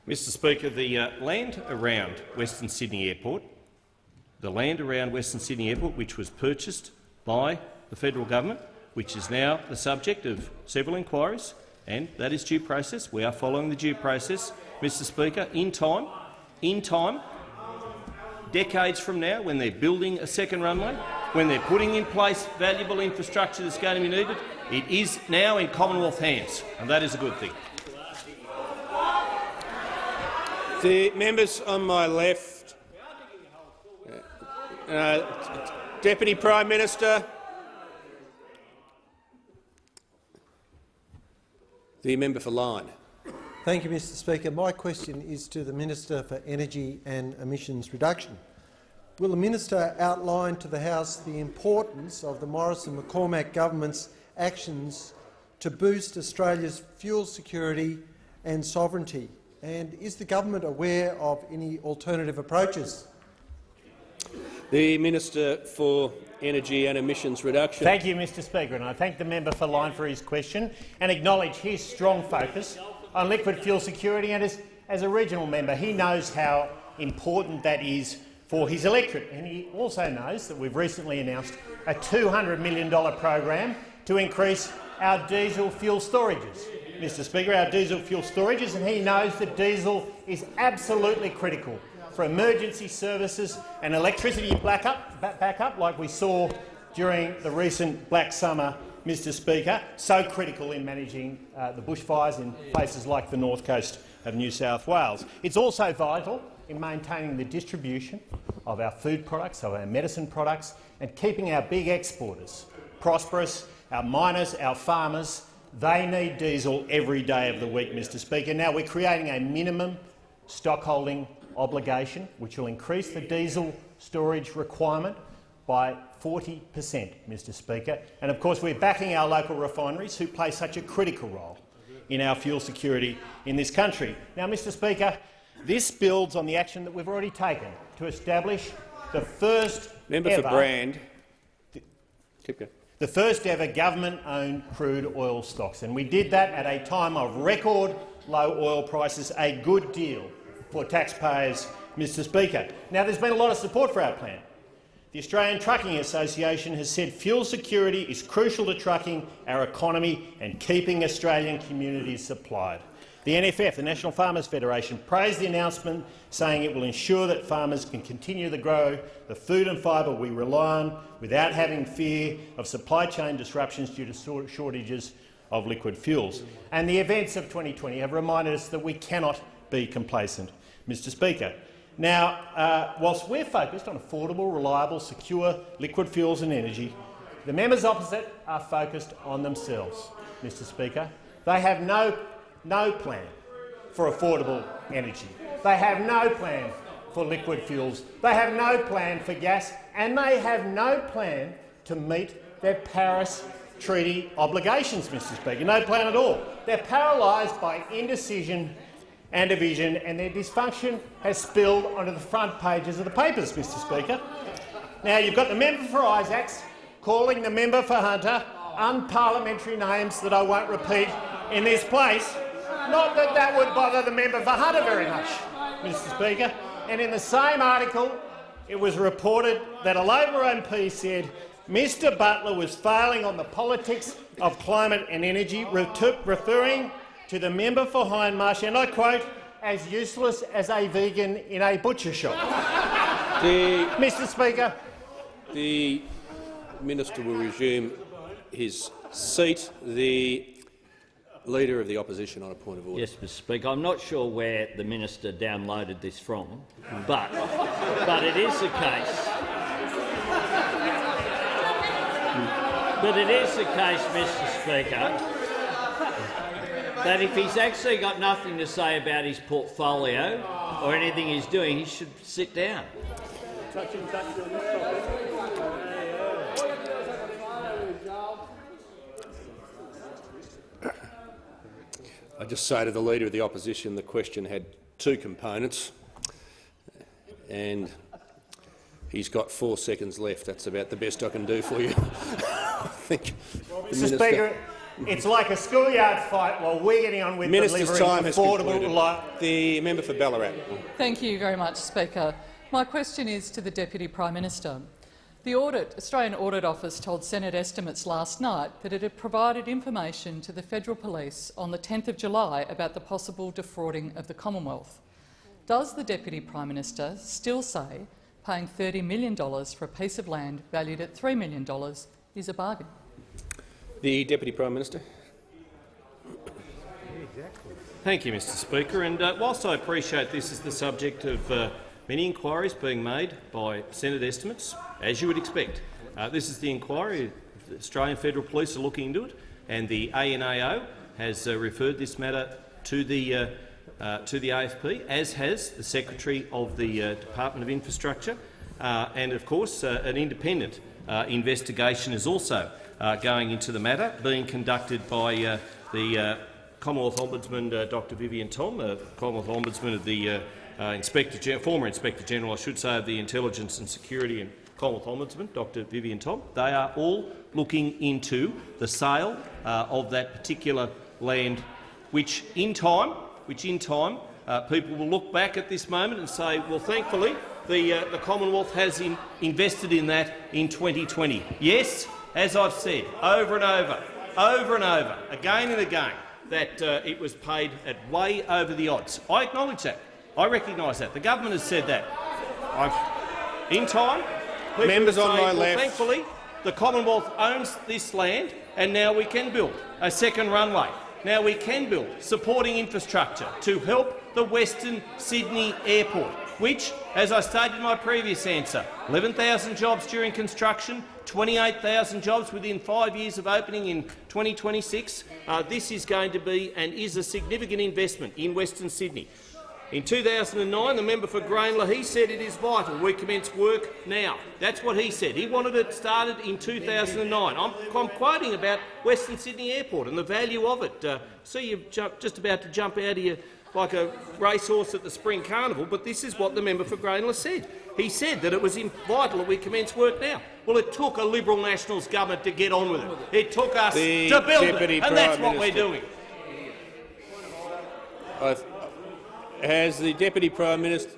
Mr Speaker, the land around Western Sydney Airport, which was purchased by the federal government, which is now the subject of several inquiries, and that is due process. We are following the due process, Mr Speaker. In time, decades from now, when they're building a second runway, when they're putting in place valuable infrastructure that's going to be needed, It is now in Commonwealth hands, and that is a good thing. The members on my left. Deputy Prime Minister. The member for LYNE. Thank you, Mr Speaker. My question is to the Minister for Energy and Emissions Reduction. Will the minister outline to the House the importance of the Morrison-McCormack government's actions to boost Australia's fuel security and sovereignty? And is the government aware of any alternative approaches? The Minister for Energy and Emissions Reduction. Thank you, Mr Speaker, and I thank the member for LYNE for his question and acknowledge his strong focus on liquid fuel security. And as a regional member, he knows how important that is for his electorate. And he also knows that we've recently announced a $200 million program to increase our diesel fuel storages. Mr Speaker, our diesel fuel storages, and he knows that diesel is absolutely critical for emergency services and electricity backup like we saw during the recent Black Summer, Mr Speaker, so critical in managing the bushfires in places like the north coast of New South Wales. It's also vital in maintaining the distribution of our food products, of our medicine products, and keeping our big exporters prosperous, our miners, our farmers. They need diesel every day of the week, Mr Speaker. Now we're creating a minimum stockholding obligation which will increase the diesel storage requirement by 40%, Mr Speaker. And of course we're backing our local refineries who play such a critical role in our fuel security in this country. Now, Mr Speaker, this builds on the action that we've already taken to establish the first the first ever government-owned crude oil stocks. And we did that at a time of record low oil prices, a good deal for taxpayers, Mr Speaker. Now, there's been a lot of support for our plan. The Australian Trucking Association has said fuel security is crucial to trucking, our economy and keeping Australian communities supplied. The NFF, the National Farmers Federation, praised the announcement, saying it will ensure that farmers can continue to grow the food and fibre we rely on without having fear of supply chain disruptions due to shortages of liquid fuels. And the events of 2020 have reminded us that we cannot be complacent, Mr Speaker. Now, whilst we're focused on affordable, reliable, secure liquid fuels and energy, the members opposite are focused on themselves, Mr Speaker. They have no plan for affordable energy. They have no plan for liquid fuels. They have no plan for gas, and they have no plan to meet their Paris Treaty obligations, Mr Speaker. No plan at all. They're paralysed by indecision and division, and their dysfunction has spilled onto the front pages of the papers, Mr Speaker. Now, you've got the member for Isaacs calling the member for Hunter unparliamentary names that I won't repeat in this place. Not that that would bother the member for Hunter very much, Mr Speaker. And in the same article, it was reported that a Labor MP said Mr Butler was failing on the politics of climate and energy, referring to the member for Hindmarsh, and I quote, as useless as a vegan in a butcher shop. Mr Speaker. The minister will resume his seat. The Leader of the Opposition on a point of order. Yes, Mr Speaker. I'm not sure where the minister downloaded this from, but it is the case. But it is the case, Mr Speaker, that if he's actually got nothing to say about his portfolio or anything he's doing, he should sit down. I just say to the Leader of the Opposition the question had two components, and he's got 4 seconds left. That's about the best I can do for you. I think Mr Speaker, it's like a schoolyard fight while we're getting on with Minister's time has concluded. Affordable. The member for Ballarat. Thank you very much, Speaker. My question is to the Deputy Prime Minister. The Australian Audit Office told Senate estimates last night that it had provided information to the Federal Police on the 10th of July about the possible defrauding of the Commonwealth. Does the Deputy Prime Minister still say paying $30 million for a piece of land valued at $3 million is a bargain? The Deputy Prime Minister. Thank you, Mr Speaker. And whilst I appreciate this is the subject of many inquiries being made by Senate estimates, as you would expect, this is the inquiry. The Australian Federal Police are looking into it, and the ANAO has referred this matter to the AFP, as has the Secretary of the Department of Infrastructure, and of course an independent investigation is also going into the matter, being conducted by the Commonwealth Ombudsman Dr Vivian Tom, Commonwealth Ombudsman of the former Inspector General, I should say, of the Intelligence and Security and Commonwealth Ombudsman Dr Vivian Tom. They are all looking into the sale of that particular land, which in time people will look back at this moment and say, well, thankfully, the Commonwealth has invested in that in 2020. Yes, as I've said over and over, again and again, that it was paid at way over the odds. I acknowledge that. I recognise that. The government has said that. In time, members on my left. Thankfully, the Commonwealth owns this land, and now we can build a second runway. Now we can build supporting infrastructure to help the Western Sydney Airport, which, as I stated in my previous answer, 11,000 jobs during construction, 28,000 jobs within 5 years of opening in 2026. This is going to be and is a significant investment in Western Sydney. In 2009, the member for Grainler, he said it is vital we commence work now. That's what he said. He wanted it started in 2009. I'm quoting about Western Sydney Airport and the value of it. See, you're just about to jump out of your like a racehorse at the Spring Carnival, but this is what the member for Grainler said. He said that it was vital that we commence work now. Well, it took a Liberal Nationals government to get on with it. It took us to build it, and that's what we're doing. Has the Deputy Prime Minister...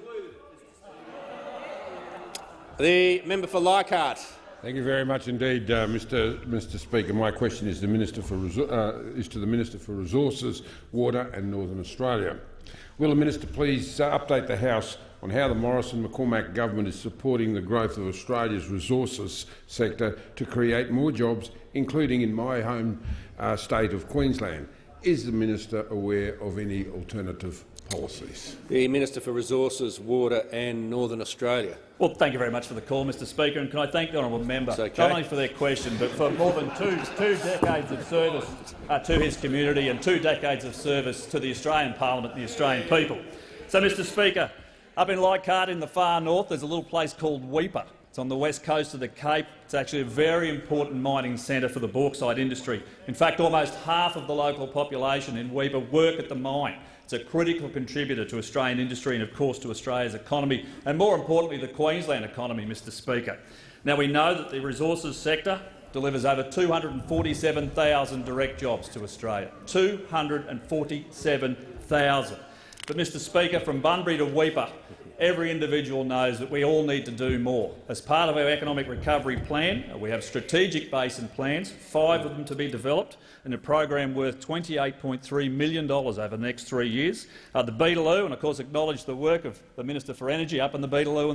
The member for Leichhardt. Thank you very much indeed, Mr Speaker. My question is to the Minister for Resources, Water and Northern Australia. Will the Minister please update the House on how the Morrison-McCormack government is supporting the growth of Australia's resources sector to create more jobs, including in my home state of Queensland? Is the Minister aware of any alternative policies? The Minister for Resources, Water and Northern Australia. Well, thank you very much for the call, Mr Speaker, and can I thank the honourable member not only for their question but for more than two decades of service to his community and 2 decades of service to the Australian Parliament and the Australian people. So, Mr Speaker, up in Leichhardt in the far north there's a little place called Weipa. It's on the west coast of the Cape. It's actually a very important mining centre for the bauxite industry. In fact, almost half of the local population in Weipa work at the mine. It's a critical contributor to Australian industry and, of course, to Australia's economy and, more importantly, the Queensland economy, Mr Speaker. Now, we know that the resources sector delivers over 247,000 direct jobs to Australia. 247,000. But, Mr Speaker, from Bunbury to Weipa, every individual knows that we all need to do more. As part of our economic recovery plan, we have strategic basin plans, 5 of them to be developed, and a program worth $28.3 million over the next 3 years. The Beetaloo, and of course acknowledge the work of the Minister for Energy up in the Beetaloo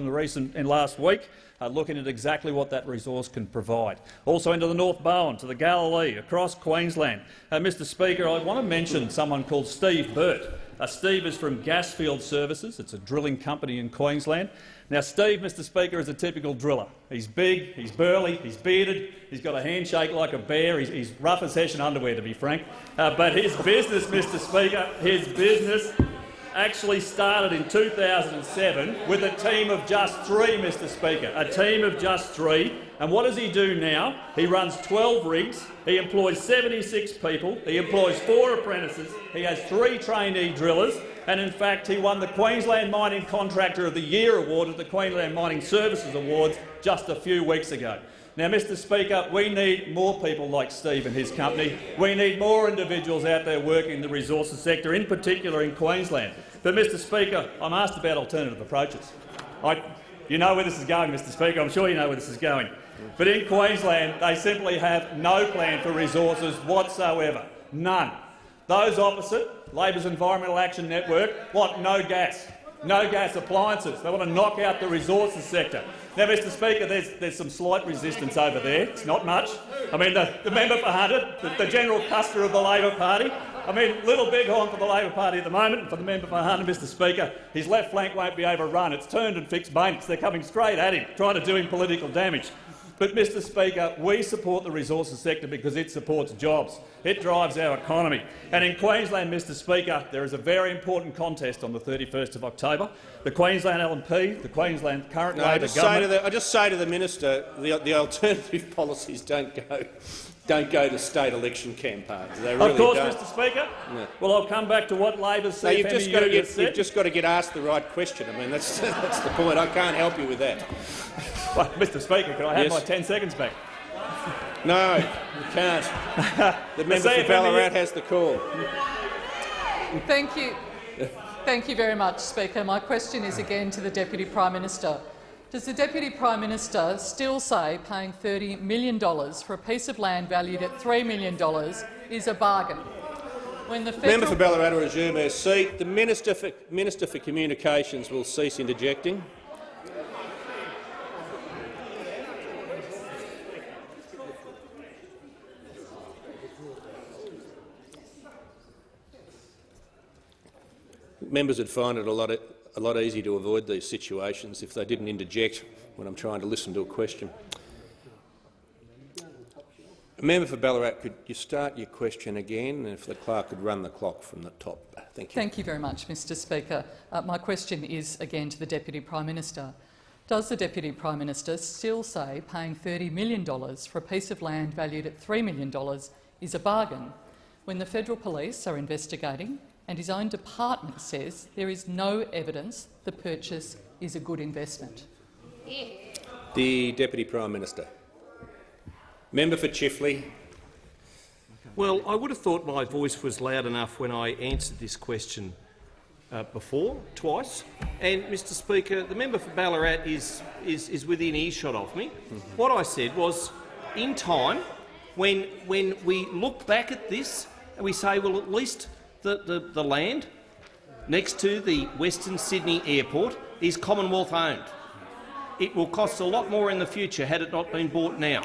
in last week, looking at exactly what that resource can provide. Also into the North Bowen, to the Galilee, across Queensland. Mr Speaker, I want to mention someone called Steve Burke. Steve is from Gasfield Services. It's a drilling company in Queensland. Now, Steve, Mr Speaker, is a typical driller. He's big, he's burly, he's bearded, he's got a handshake like a bear, he's rough as Hessian underwear, to be frank. But his business, Mr Speaker, his business actually started in 2007 with a team of just 3, Mr Speaker, a team of just 3. And what does he do now? He runs 12 rigs, he employs 76 people, he employs 4 apprentices, he has 3 trainee drillers, and in fact he won the Queensland Mining Contractor of the Year award at the Queensland Mining Services Awards just a few weeks ago. Now, Mr Speaker, we need more people like Steve and his company. We need more individuals out there working in the resources sector, in particular in Queensland. But, Mr Speaker, I'm asked about alternative approaches. You know where this is going, Mr Speaker. I'm sure you know where this is going. But in Queensland, they simply have no plan for resources whatsoever. None. Those opposite, Labor's Environmental Action Network, want no gas. no gas appliances. They want to knock out the resources sector. Now, Mr Speaker, there's some slight resistance over there. It's not much. I mean, the member for Hunter, the general custer of the Labor Party, I mean, little bighorn for the Labor Party at the moment, and for the member for Hunter, Mr Speaker, his left flank won't be overrun. It's turned and fixed banks. They're coming straight at him, trying to do him political damage. But, Mr Speaker, we support the resources sector because it supports jobs. It drives our economy. And in Queensland, Mr Speaker, there is a very important contest on the 31st of October. The Queensland LNP, the Queensland current Labor government— I just say to the minister, the alternative policies don't go to state election campaigns. They really of course, don't. Mr Speaker. No. Well, I'll come back to what Labor's CFMEU You've just got to get asked the right question. I mean, that's the point. I can't help you with that. Well, Mr Speaker, can I have my 10 seconds back? No, you can't. The member for Ballarat has the call. Thank you. Thank you very much, Speaker. My question is again to the Deputy Prime Minister. Does the Deputy Prime Minister still say paying $30 million for a piece of land valued at $3 million is a bargain? When the Member for Ballarat will resume her seat. The Minister for Communications will cease interjecting. Members would find it a lot easier to avoid these situations if they didn't interject when I'm trying to listen to a question. Member for Ballarat, could you start your question again, and if the clerk could run the clock from the top? Thank you. Thank you very much, Mr Speaker. My question is again to the Deputy Prime Minister. Does the Deputy Prime Minister still say paying $30 million for a piece of land valued at $3 million is a bargain when the Federal Police are investigating and his own department says there is no evidence the purchase is a good investment? The Deputy Prime Minister. Member for Chifley. Well, I would have thought my voice was loud enough when I answered this question before, twice. And, Mr Speaker, the member for Ballarat is within earshot of me. What I said was, in time, when we look back at this and we say, well, at least the land next to the Western Sydney Airport is Commonwealth owned. It will cost a lot more in the future had it not been bought now.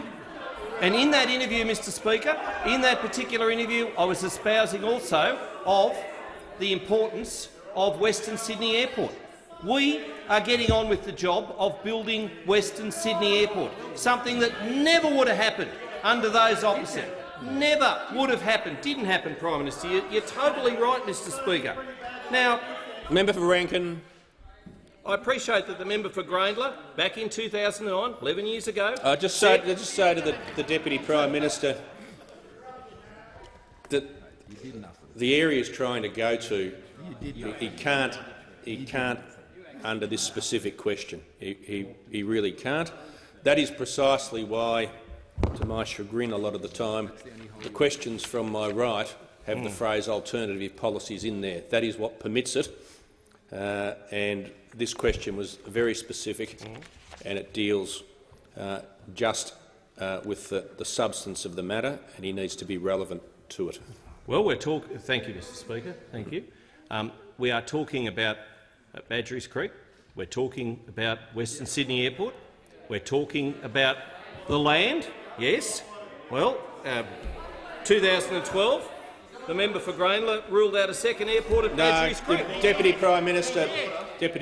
And in that interview, Mr Speaker, in that particular interview, I was espousing also of the importance of Western Sydney Airport. We are getting on with the job of building Western Sydney Airport, something that never would have happened under those opposite. Never would have happened. Didn't happen, Prime Minister. You're totally right, Mr Speaker. Now, member for Rankin. I appreciate that the member for Grayndler, back in 2009, 11 years ago— just say to the Deputy Prime Minister that the area he's trying to go to, he can't under this specific question. He really can't. That is precisely why, to my chagrin a lot of the time, the questions from my right have the phrase alternative policies in there. That is what permits it, and this question was very specific and it deals just with the substance of the matter, and he needs to be relevant to it. Well, we're talking— Thank you, Mr Speaker. Thank you. We are talking about Badgerys Creek. We're talking about Western Sydney Airport. We're talking about the land. Yes. Well, 2012, the member for Grayndler ruled out a second airport at Badgerys Creek. The Deputy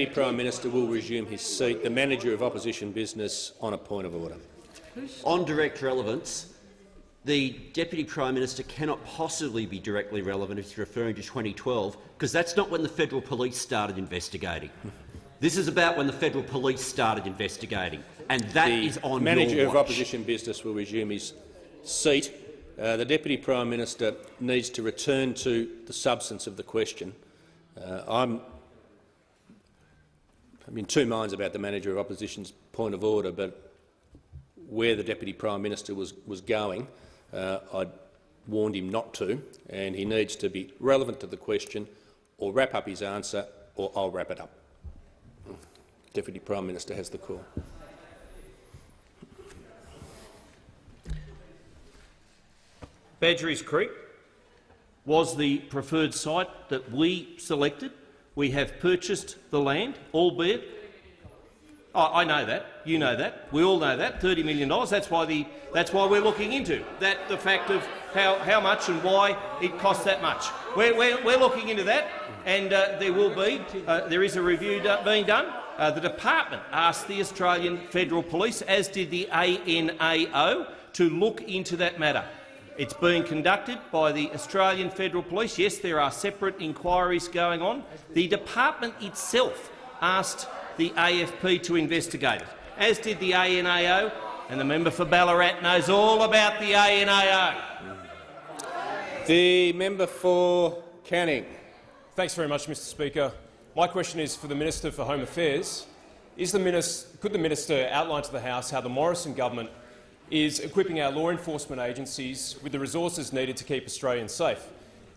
Prime Minister will resume his seat. The Manager of Opposition Business on a point of order. On direct relevance, the Deputy Prime Minister cannot possibly be directly relevant if he's referring to 2012, because that's not when the Federal Police started investigating. This is about when the Federal Police started investigating, and that is on your watch. The Manager of Opposition Business will resume his seat. The Deputy Prime Minister needs to return to the substance of the question. I'm in two minds about the Manager of Opposition's point of order, but where the Deputy Prime Minister was going, I warned him not to, and he needs to be relevant to the question, or wrap up his answer, or I'll wrap it up. Deputy Prime Minister has the call. Badgerys Creek was the preferred site that we selected We have purchased the land, albeit I know that, you know that, we all know that, $30 million. That's why we're looking into that, the fact of how much and why it costs that much. We're looking into that, and there is a review being done. The department asked the Australian Federal Police, as did the ANAO, to look into that matter. It's being conducted by the Australian Federal Police. Yes, there are separate inquiries going on. The department itself asked the AFP to investigate it, as did the ANAO, and the member for Ballarat knows all about the ANAO. The member for Canning. Thanks very much, Mr Speaker. My question is for the Minister for Home Affairs. Could the Minister outline to the House how the Morrison government is equipping our law enforcement agencies with the resources needed to keep Australians safe?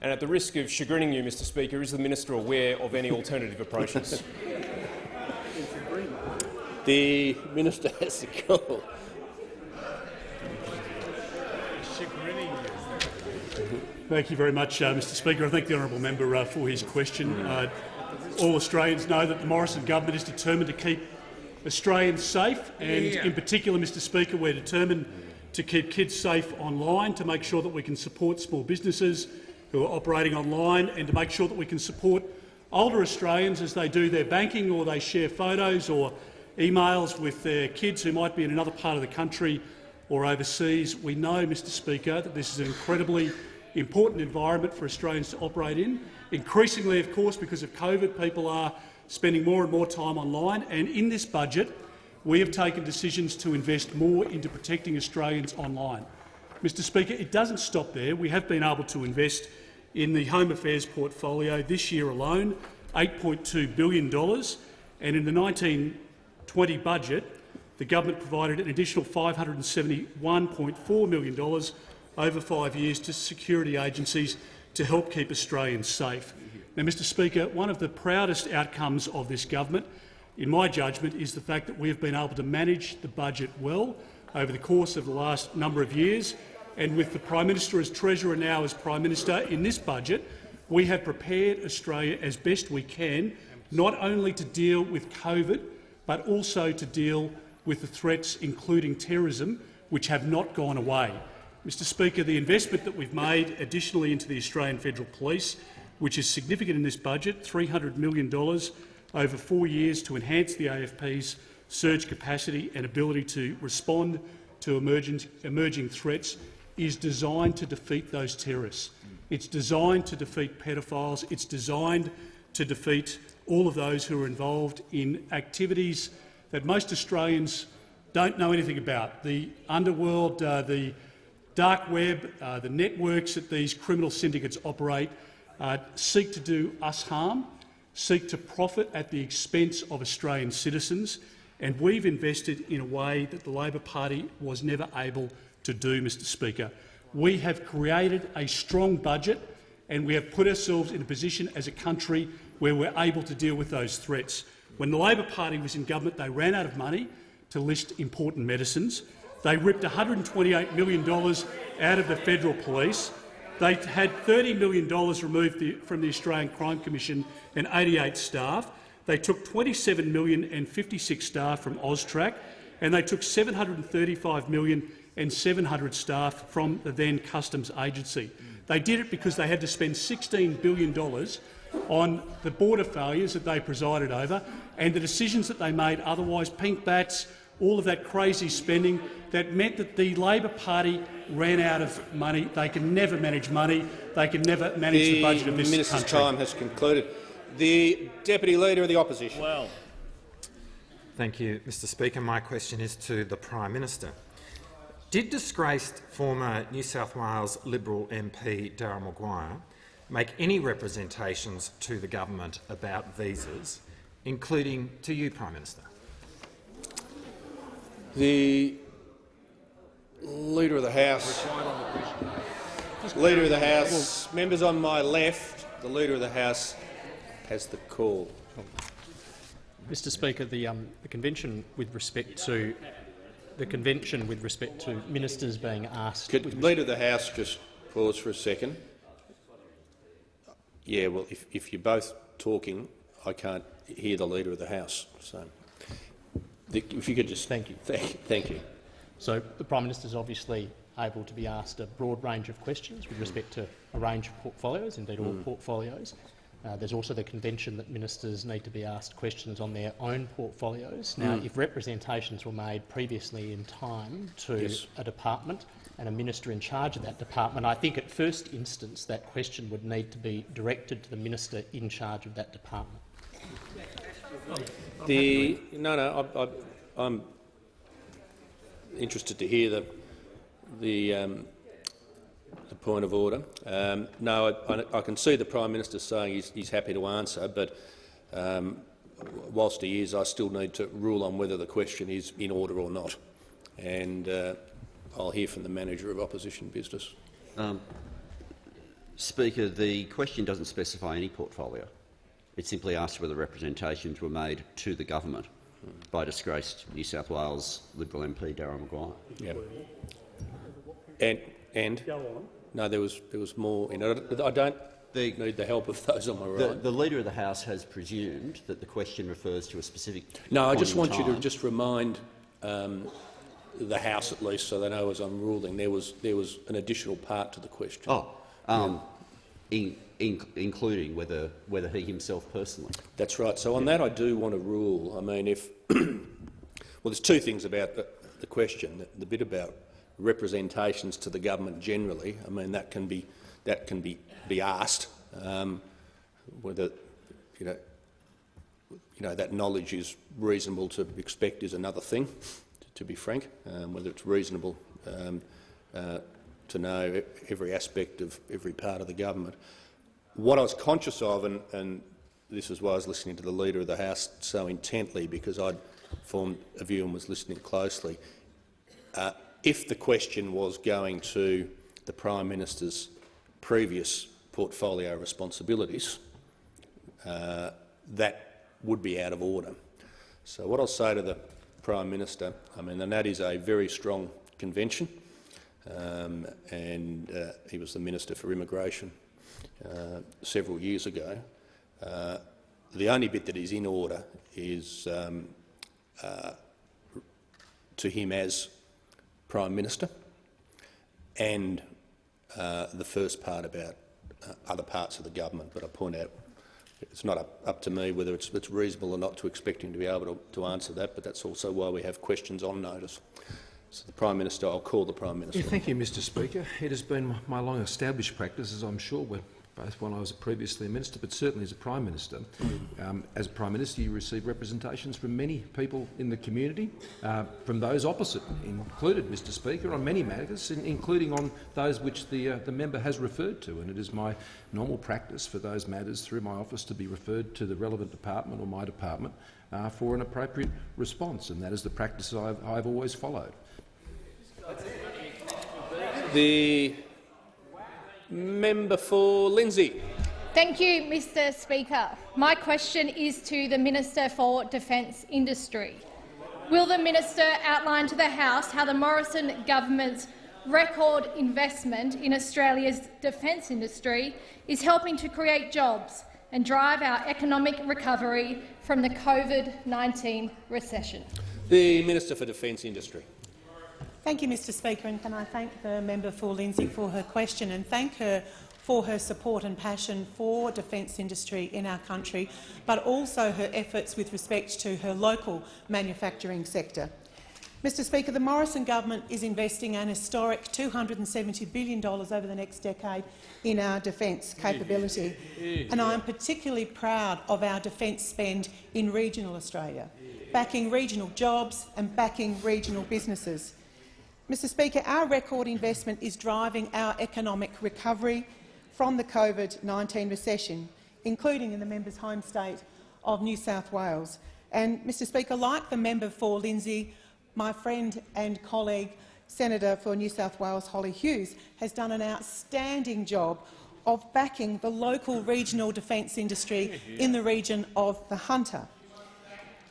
And at the risk of chagrining you, Mr Speaker, is the Minister aware of any alternative approaches? The Minister has the call. Thank you very much, Mr Speaker. I thank the honourable member for his question. All Australians know that the Morrison government is determined to keep Australians safe, and in particular, Mr Speaker, we're determined to keep kids safe online, to make sure that we can support small businesses who are operating online, and to make sure that we can support older Australians as they do their banking or they share photos or emails with their kids who might be in another part of the country or overseas. We know, Mr Speaker, that this is an incredibly important environment for Australians to operate in. Increasingly, of course, because of COVID, people are spending more and more time online, and in this budget we have taken decisions to invest more into protecting Australians online. Mr Speaker, it doesn't stop there. We have been able to invest in the Home Affairs portfolio this year alone $8.2 billion, and in the 1920 budget the government provided an additional $571.4 million over 5 years to security agencies to help keep Australians safe. Now, Mr Speaker, one of the proudest outcomes of this government, in my judgment, is the fact that we have been able to manage the budget well over the course of the last number of years, and with the Prime Minister as Treasurer, now as Prime Minister, in this budget we have prepared Australia as best we can, not only to deal with COVID but also to deal with the threats, including terrorism, which have not gone away. Mr Speaker, the investment that we've made additionally into the Australian Federal Police, which is significant in this budget, $300 million over 4 years to enhance the AFP's surge capacity and ability to respond to emerging threats, is designed to defeat those terrorists. It's designed to defeat pedophiles. It's designed to defeat all of those who are involved in activities that most Australians don't know anything about. The underworld, the dark web, the networks that these criminal syndicates operate seek to do us harm, seek to profit at the expense of Australian citizens, and we've invested in a way that the Labor Party was never able to do, Mr Speaker. We have created a strong budget, and we have put ourselves in a position as a country where we're able to deal with those threats. When the Labor Party was in government, they ran out of money to list important medicines. They ripped $128 million out of the Federal Police. They had $30 million removed from the Australian Crime Commission and 88 staff. They took $27 million and 56 staff from AUSTRAC, and they took $735 million and 700 staff from the then Customs Agency. They did it because they had to spend $16 billion on the border failures that they presided over and the decisions that they made otherwise, pink bats, all of that crazy spending that meant that the Labor Party ran out of money. They can never manage money. They can never manage the budget of this country. The Minister's time has concluded. The Deputy Leader of the Opposition. Well, thank you, Mr Speaker. My question is to the Prime Minister. Did disgraced former New South Wales Liberal MP Darryl Maguire make any representations to the government about visas, including to you, Prime Minister? The Leader of the House. Leader of the House. Members on my left, the Leader of the House has the call. Mr Speaker, the convention with respect to ministers being asked. Could Leader of the House just pause for a second? Yeah, well, if you're both talking, I can't hear the Leader of the House. So, if you could just thank you. Thank you. So the Prime Minister is obviously able to be asked a broad range of questions with respect to a range of portfolios, indeed all portfolios. There's also the convention that ministers need to be asked questions on their own portfolios. Now, if representations were made previously in time to a department and a minister in charge of that department, I think at first instance that question would need to be directed to the minister in charge of that department. I'm interested to hear the point of order. No, I can see the Prime Minister saying he's happy to answer, but whilst he is, I still need to rule on whether the question is in order or not. And I'll hear from the Manager of Opposition Business. Speaker, the question doesn't specify any portfolio. It simply asks whether representations were made to the government by disgraced New South Wales Liberal MP Darryl Maguire. Yeah. And go on. No, there was more. I don't need the help of those on my right. The Leader of the House has presumed that the question refers to a specific. No, I just want you to just remind the House, at least, so they know as I'm ruling, there was an additional part to the question. Including whether he himself personally. That's right. So on that, I do want to rule. I mean, if well, there's two things about the question. The bit about representations to the government generally. I mean, that can be asked. Whether that knowledge is reasonable to expect is another thing. To be frank, whether it's reasonable to know every aspect of every part of the government. What I was conscious of, and this is why I was listening to the Leader of the House so intently, because I'd formed a view and was listening closely, if the question was going to the Prime Minister's previous portfolio responsibilities, that would be out of order. So what I'll say to the Prime Minister, and that is a very strong convention, and he was the Minister for Immigration several years ago. The only bit that is in order is to him as Prime Minister, and the first part about other parts of the government. But I point out it's not up to me whether it's reasonable or not to expect him to be able to answer that, but that's also why we have questions on notice. So the Prime Minister, I'll call the Prime Minister. Yeah, thank you, Mr Speaker. It has been my long-established practice, as I'm sure both when I was previously a minister, but certainly as a Prime Minister. As a Prime Minister, you receive representations from many people in the community, from those opposite, included, Mr Speaker, on many matters, including on those which the member has referred to. And it is my normal practice for those matters through my office to be referred to the relevant department or my department for an appropriate response, and that is the practice I've always followed. The member for Lindsay. Thank you, Mr Speaker. My question is to the Minister for Defence Industry. Will the minister outline to the House how the Morrison government's record investment in Australia's defence industry is helping to create jobs and drive our economic recovery from the COVID-19 recession? The Minister for Defence Industry. Thank you, Mr Speaker, and can I thank the member for Lindsay for her question and thank her for her support and passion for defence industry in our country, but also her efforts with respect to her local manufacturing sector. Mr Speaker, the Morrison government is investing an historic $270 billion over the next decade in our defence capability, and I am particularly proud of our defence spend in regional Australia, backing regional jobs and backing regional businesses. Mr Speaker, our record investment is driving our economic recovery from the COVID-19 recession, including in the member's home state of New South Wales. And, Mr Speaker, like the member for Lindsay, my friend and colleague, Senator for New South Wales Holly Hughes, has done an outstanding job of backing the local regional defence industry in the region of the Hunter.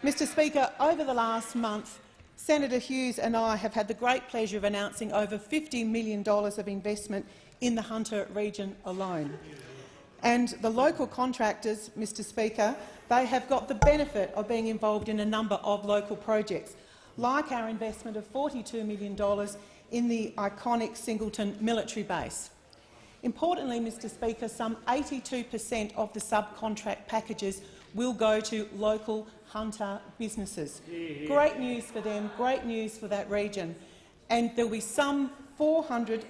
Mr Speaker, over the last month, Senator Hughes and I have had the great pleasure of announcing over $50 million of investment in the Hunter region alone. And the local contractors, Mr Speaker, they have got the benefit of being involved in a number of local projects, like our investment of $42 million in the iconic Singleton military base. Importantly, Mr Speaker, some 82% of the subcontract packages will go to local hunter businesses. Great news for them, great news for that region. And there will be some 400,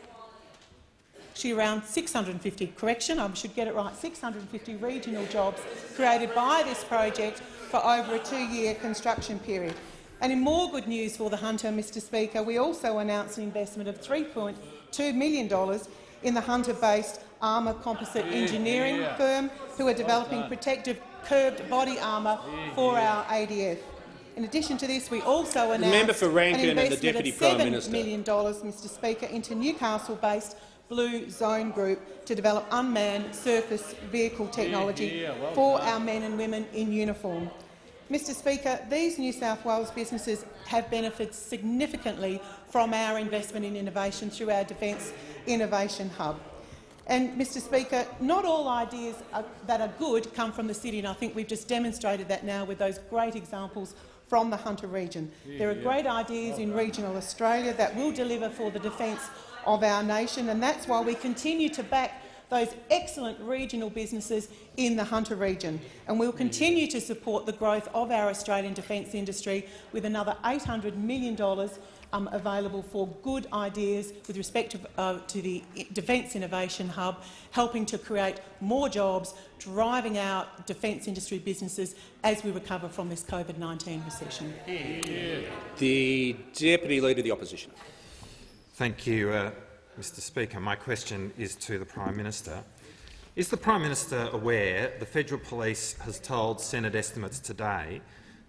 actually around 650, correction, I should get it right, 650 regional jobs created by this project for over a 2-year construction period. And in more good news for the hunter, Mr Speaker, we also announced an investment of $3.2 million in the hunter-based armour composite engineering firm who are developing protective curved body armour for our ADF. In addition to this, we also announced an investment of $7 million, Mr Speaker, into Newcastle-based Blue Zone Group to develop unmanned surface vehicle technology for our men and women in uniform. Mr Speaker, these New South Wales businesses have benefited significantly from our investment in innovation through our Defence Innovation Hub. And, Mr Speaker, not all ideas that are good come from the city, and I think we've just demonstrated that now with those great examples from the Hunter region. There are great ideas in regional Australia that will deliver for the defence of our nation, and that's why we continue to back those excellent regional businesses in the Hunter region. And we'll continue to support the growth of our Australian defence industry with another $800 million available for good ideas with respect to the Defence Innovation Hub, helping to create more jobs, driving out defence industry businesses as we recover from this COVID-19 recession. The Deputy Leader of the Opposition. Thank you, Mr Speaker. My question is to the Prime Minister. Is the Prime Minister aware the Federal Police has told Senate estimates today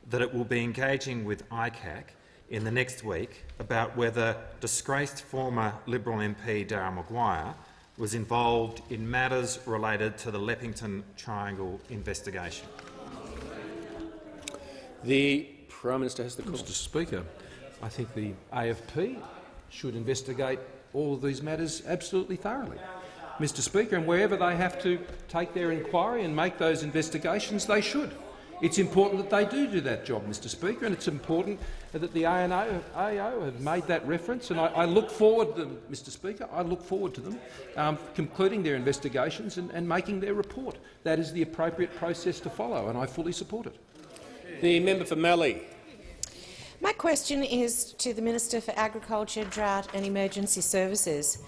that it will be engaging with ICAC in the next week about whether disgraced former Liberal MP Darryl Maguire was involved in matters related to the Leppington Triangle investigation? The Prime Minister has the call. Mr Speaker, I think the AFP should investigate all of these matters absolutely thoroughly, Mr Speaker, and wherever they have to take their inquiry and make those investigations, they should. It's important that they do that job, Mr Speaker, and it's important that the AO have made that reference, and I look forward to them, Mr Speaker. I look forward to them concluding their investigations and making their report. That is the appropriate process to follow, and I fully support it. The member for Mallee. My question is to the Minister for Agriculture, Drought and Emergency Services.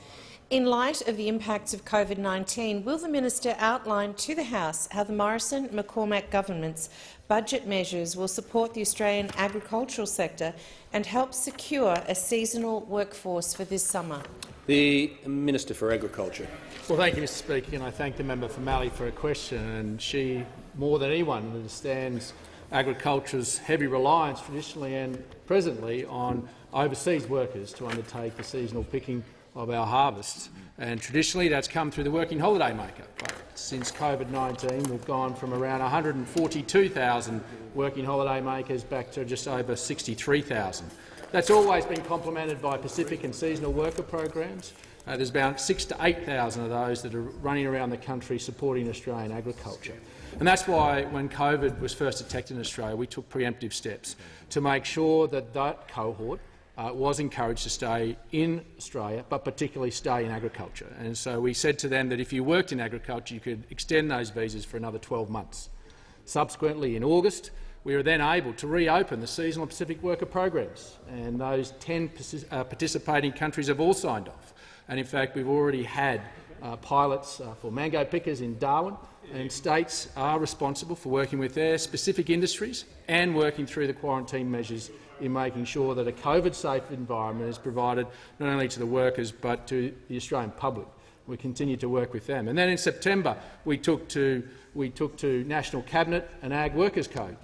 In light of the impacts of COVID-19, will the minister outline to the House how the Morrison-McCormack government's budget measures will support the Australian agricultural sector and help secure a seasonal workforce for this summer? The Minister for Agriculture. Well, thank you, Mr Speaker, and I thank the member for Mallee for her question. And she, more than anyone, understands agriculture's heavy reliance traditionally and presently on overseas workers to undertake the seasonal picking of our harvests. And traditionally that's come through the working holiday maker. But since COVID-19 we've gone from around 142,000 working holiday makers back to just over 63,000. That's always been complemented by Pacific and seasonal worker programs. There's about 6,000 to 8,000 of those that are running around the country supporting Australian agriculture. And that's why, when COVID was first detected in Australia, we took preemptive steps to make sure that that cohort was encouraged to stay in Australia, but particularly stay in agriculture. And so we said to them that if you worked in agriculture, you could extend those visas for another 12 months. Subsequently, in August, we were then able to reopen the seasonal Pacific worker programs, and those 10 participating countries have all signed off. And in fact, we've already had pilots for mango pickers in Darwin, and states are responsible for working with their specific industries and working through the quarantine measures in making sure that a COVID-safe environment is provided not only to the workers but to the Australian public. We continue to work with them. And then in September we took to National Cabinet an Ag Workers Code.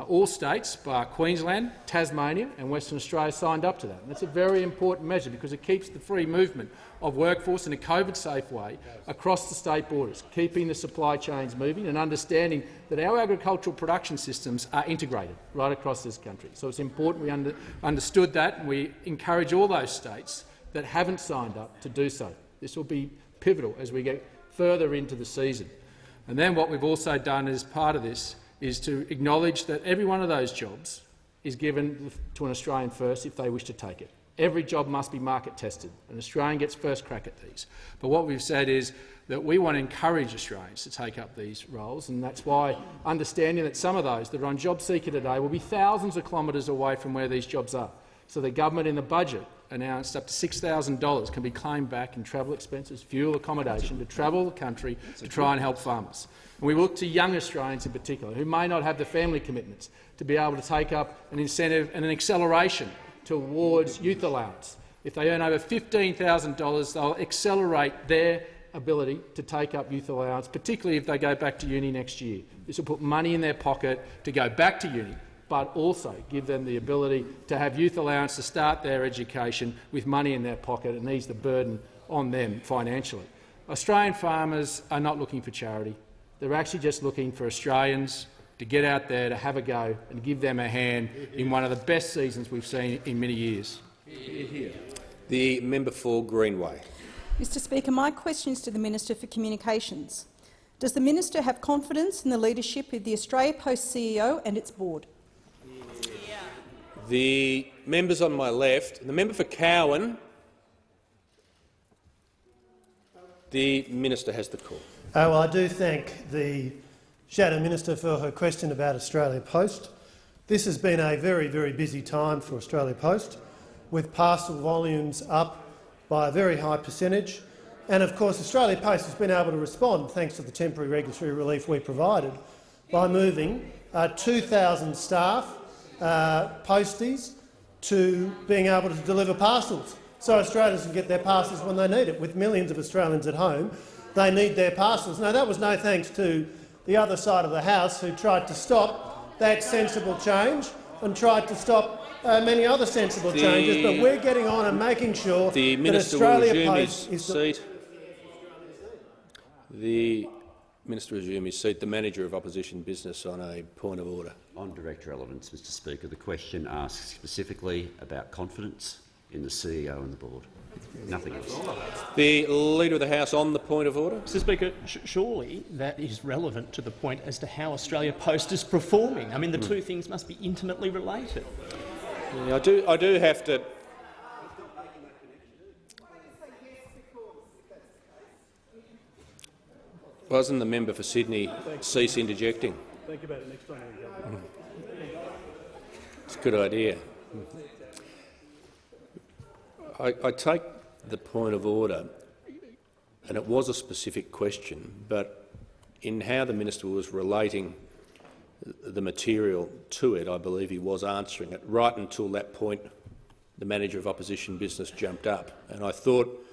All states, bar Queensland, Tasmania and Western Australia, signed up to that. And that's a very important measure because it keeps the free movement of workforce in a COVID-safe way across the state borders, keeping the supply chains moving and understanding that our agricultural production systems are integrated right across this country. So it's important we understood that, and we encourage all those states that haven't signed up to do so. This will be pivotal as we get further into the season. And then what we've also done as part of this is to acknowledge that every one of those jobs is given to an Australian first if they wish to take it. Every job must be market tested. An Australian gets first crack at these. But what we've said is that we want to encourage Australians to take up these roles, and that's why understanding that some of those that are on job seeker today will be thousands of kilometres away from where these jobs are. So the government in the budget announced up to $6,000 can be claimed back in travel expenses, fuel, accommodation to travel the country to try and help farmers. And we look to young Australians in particular who may not have the family commitments to be able to take up an incentive and an acceleration towards youth allowance. If they earn over $15,000, they'll accelerate their ability to take up youth allowance, particularly if they go back to uni next year. This will put money in their pocket to go back to uni, but also give them the ability to have youth allowance to start their education with money in their pocket and ease the burden on them financially. Australian farmers are not looking for charity. They're actually just looking for Australians to get out there, to have a go and give them a hand in one of the best seasons we've seen in many years. The member for Greenway. Mr Speaker, my question is to the Minister for Communications. Does the Minister have confidence in the leadership of the Australia Post CEO and its board? The members on my left, the member for Cowan, the Minister has the call. Well, I do thank the Shadow Minister for her question about Australia Post. This has been a very, very busy time for Australia Post, with parcel volumes up by a very high percentage. And of course Australia Post has been able to respond, thanks to the temporary regulatory relief we provided, by moving 2,000 staff, posties, to being able to deliver parcels, so Australians can get their parcels when they need it. With millions of Australians at home, they need their parcels. Now, that was no thanks to the other side of the House, who tried to stop that sensible change and tried to stop many other sensible changes, but we're getting on and making sure the that Minister Australia will resume Post his seat. The Minister will resume his seat. The Manager of Opposition Business on a point of order. On direct relevance, Mr Speaker, the question asks specifically about confidence in the CEO and the board. Nothing else. The Leader of the House on the point of order. Mr Speaker, surely that is relevant to the point as to how Australia Post is performing. I mean, the two things must be intimately related. Yeah, I do have to. Wasn't the member for Sydney cease interjecting? Think about it next time. It's a good idea. I take the point of order, and it was a specific question, but in how the minister was relating the material to it, I believe he was answering it. Right until that point, the Manager of Opposition Business jumped up, and I thought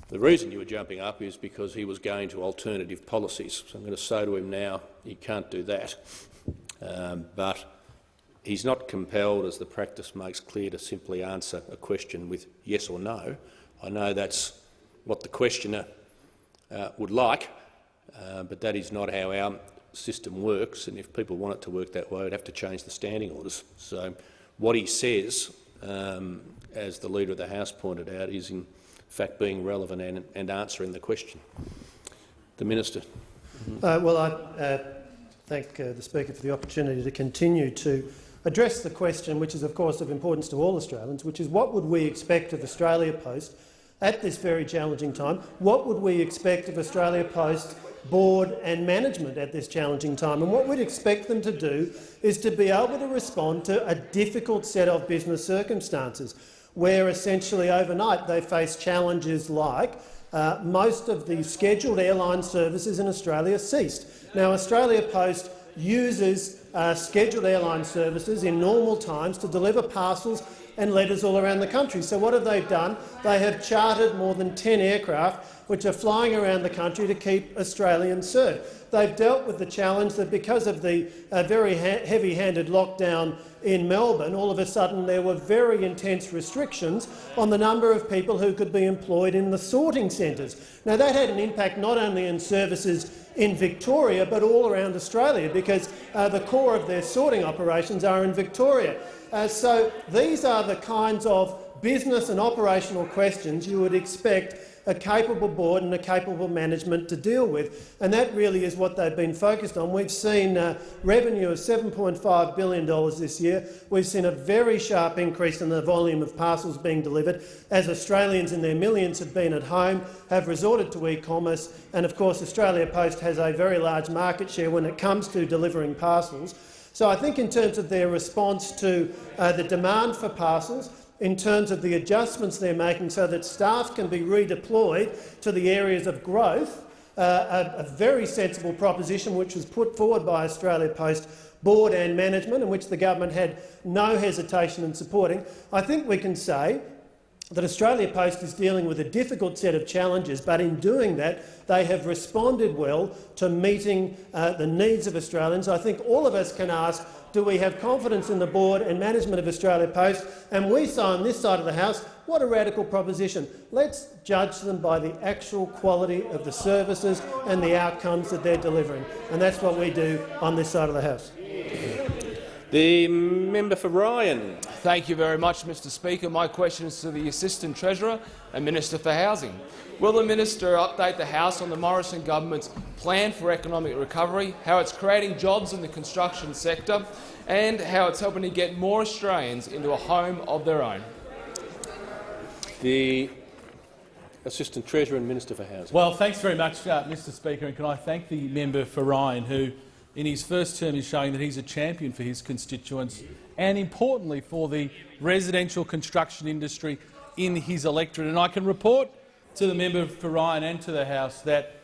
the reason you were jumping up is because he was going to alternative policies. So I'm going to say to him now, he can't do that. But he's not compelled, as the practice makes clear, to simply answer a question with yes or no. I know that's what the questioner would like, but that is not how our system works, and if people want it to work that way, we'd have to change the standing orders. So what he says, as the Leader of the House pointed out, is in fact being relevant and answering the question. The Minister. Well, I thank the Speaker for the opportunity to continue to address the question, which is of course of importance to all Australians, which is what would we expect of Australia Post at this very challenging time? What would we expect of Australia Post board and management at this challenging time? And what we'd expect them to do is to be able to respond to a difficult set of business circumstances, where essentially overnight they face challenges like most of the scheduled airline services in Australia ceased. Now, Australia Post uses scheduled airline services in normal times to deliver parcels and letters all around the country. So what have they done? They have chartered more than 10 aircraft which are flying around the country to keep Australians served. They've dealt with the challenge that because of the very heavy-handed lockdown in Melbourne, all of a sudden there were very intense restrictions on the number of people who could be employed in the sorting centres. Now, that had an impact not only in services in Victoria but all around Australia, because the core of their sorting operations are in Victoria. So these are the kinds of business and operational questions you would expect a capable board and a capable management to deal with. And that really is what they've been focused on. We've seen revenue of $7.5 billion this year. We've seen a very sharp increase in the volume of parcels being delivered as Australians in their millions have been at home, have resorted to e-commerce, and of course Australia Post has a very large market share when it comes to delivering parcels. So I think in terms of their response to the demand for parcels, in terms of the adjustments they're making so that staff can be redeployed to the areas of growth, a very sensible proposition which was put forward by Australia Post board and management, and which the government had no hesitation in supporting. I think we can say that Australia Post is dealing with a difficult set of challenges, but in doing that they have responded well to meeting the needs of Australians. I think all of us can ask, do we have confidence in the board and management of Australia Post? And we say on this side of the House, what a radical proposition. Let's judge them by the actual quality of the services and the outcomes that they're delivering. And that's what we do on this side of the House. The member for Ryan. Thank you very much, Mr Speaker. My question is to the Assistant Treasurer and Minister for Housing. Will the Minister update the House on the Morrison government's plan for economic recovery, how it's creating jobs in the construction sector and how it's helping to get more Australians into a home of their own? The Assistant Treasurer and Minister for Housing. Well, thanks very much, Mr Speaker, and can I thank the member for Ryan, who in his first term is showing that he's a champion for his constituents and, importantly, for the residential construction industry in his electorate. And I can report to the member for Ryan and to the House that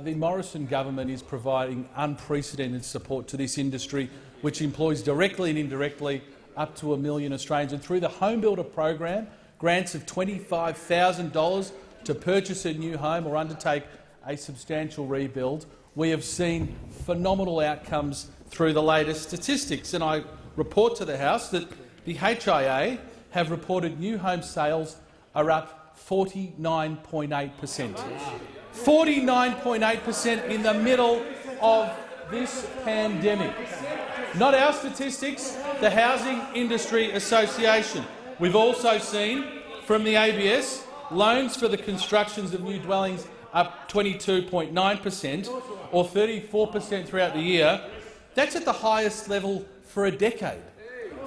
the Morrison government is providing unprecedented support to this industry, which employs directly and indirectly up to 1 million Australians. And through the Home Builder program, grants of $25,000 to purchase a new home or undertake a substantial rebuild, we have seen phenomenal outcomes through the latest statistics. And I report to the House that the HIA have reported new home sales are up 49.8%. 49.8% in the middle of this pandemic. Not our statistics, the Housing Industry Association. We've also seen from the ABS loans for the constructions of new dwellings up 22.9%, or 34% throughout the year. That's at the highest level for a decade.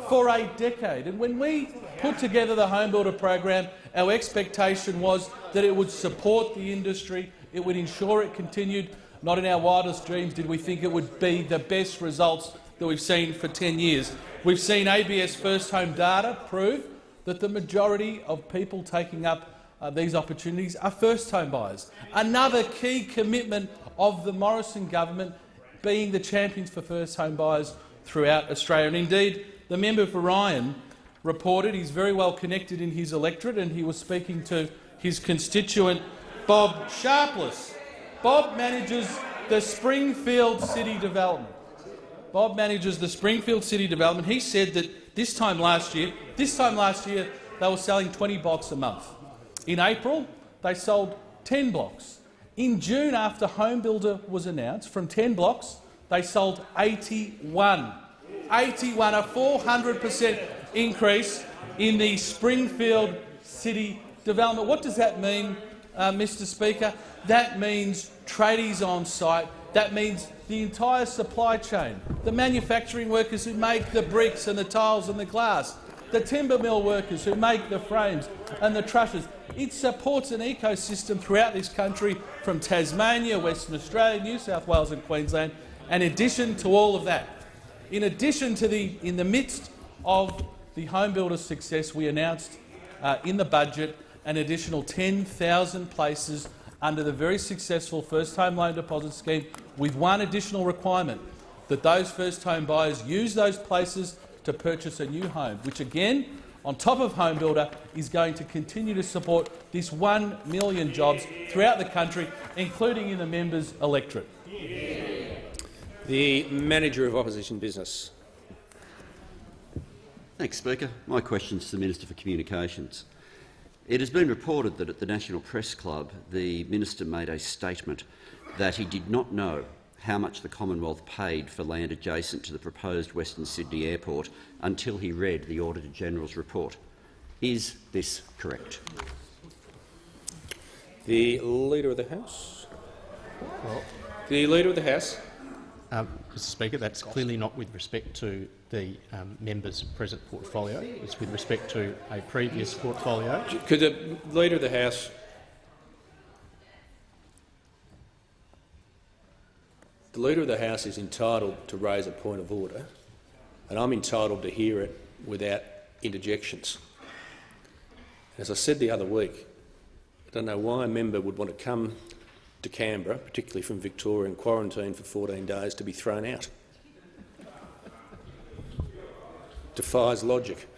For a decade. And when we put together the Home Builder program, our expectation was that it would support the industry, it would ensure it continued. Not in our wildest dreams did we think it would be the best results that we've seen for 10 years. We've seen ABS first home data prove that the majority of people taking up these opportunities are first-home buyers. Another key commitment of the Morrison government being the champions for first-home buyers throughout Australia. And indeed, the member for Ryan reported he's very well connected in his electorate, and he was speaking to his constituent Bob Sharpless. Bob manages the Springfield City Development. Bob manages the Springfield City Development. He said that this time last year they were selling 20 blocks a month. In April, they sold 10 blocks. In June, after Home Builder was announced, from 10 blocks, they sold 81. 81, a 400% increase in the Springfield City Development. What does that mean, Mr Speaker? That means tradies on site. That means the entire supply chain, the manufacturing workers who make the bricks and the tiles and the glass, the timber mill workers who make the frames and the trusses. It supports an ecosystem throughout this country, from Tasmania, Western Australia, New South Wales and Queensland. And in addition to all of that, in the midst of the Home Builder success, we announced in the budget an additional 10,000 places under the very successful First Home Loan Deposit Scheme, with one additional requirement, that those first-home buyers use those places to purchase a new home, which again, on top of Home Builder, is going to continue to support this 1 million jobs throughout the country, including in the member's electorate. The Manager of Opposition Business. Thanks, Speaker. My question is to the Minister for Communications. It has been reported that at the National Press Club the Minister made a statement that he did not know how much the Commonwealth paid for land adjacent to the proposed Western Sydney Airport until he read the Auditor-General's report. Is this correct? The Leader of the House. The Leader of the House. Mr Speaker, that's clearly not with respect to the member's present portfolio. It's with respect to a previous portfolio. Could the Leader of the House The Leader of the House is entitled to raise a point of order, and I'm entitled to hear it without interjections. As I said the other week, I don't know why a member would want to come to Canberra, particularly from Victoria, and quarantine for 14 days to be thrown out. Defies logic.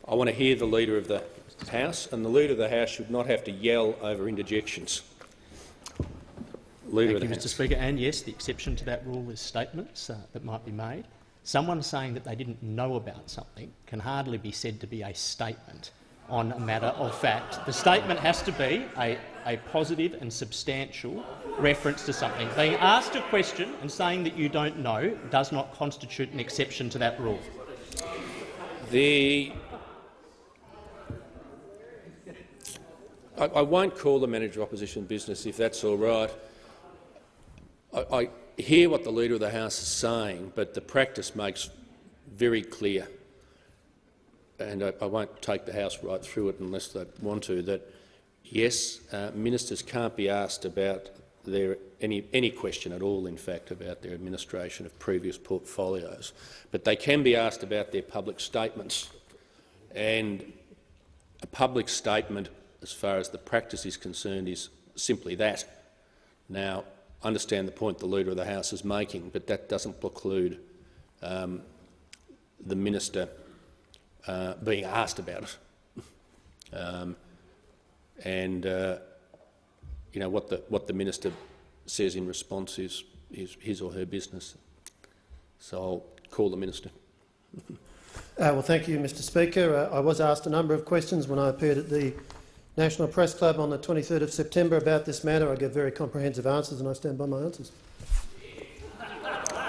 I want to hear the Leader of the House, and the Leader of the House should not have to yell over interjections. Thank you, Mr Speaker. And yes, the exception to that rule is statements that might be made. Someone saying that they didn't know about something can hardly be said to be a statement on a matter of fact. The statement has to be a positive and substantial reference to something. Being asked a question and saying that you don't know does not constitute an exception to that rule. I won't call the Manager of Opposition Business if that's all right. I hear what the Leader of the House is saying, but the practice makes very clear, and I won't take the House right through it unless they want to, that yes, ministers can't be asked about any question at all, in fact, about their administration of previous portfolios, but they can be asked about their public statements. And a public statement, as far as the practice is concerned, is simply that. Now, I understand the point the Leader of the House is making, but that doesn't preclude the minister being asked about it. You know, what the minister says in response is his or her business. So I'll call the minister. Well, thank you, Mr Speaker. I was asked a number of questions when I appeared at the National Press Club on the 23rd of September about this matter. I gave very comprehensive answers and I stand by my answers.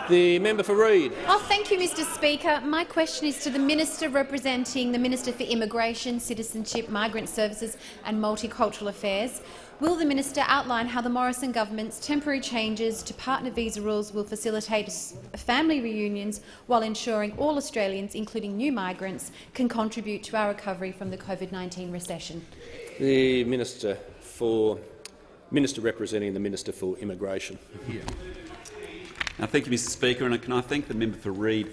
The member for Reid. Thank you, Mr Speaker. My question is to the Minister representing the Minister for Immigration, Citizenship, Migrant Services and Multicultural Affairs. Will the Minister outline how the Morrison government's temporary changes to partner visa rules will facilitate family reunions while ensuring all Australians, including new migrants, can contribute to our recovery from the COVID-19 recession? The Minister representing the Minister for Immigration. Thank you, Mr Speaker, and can I thank the member for Reid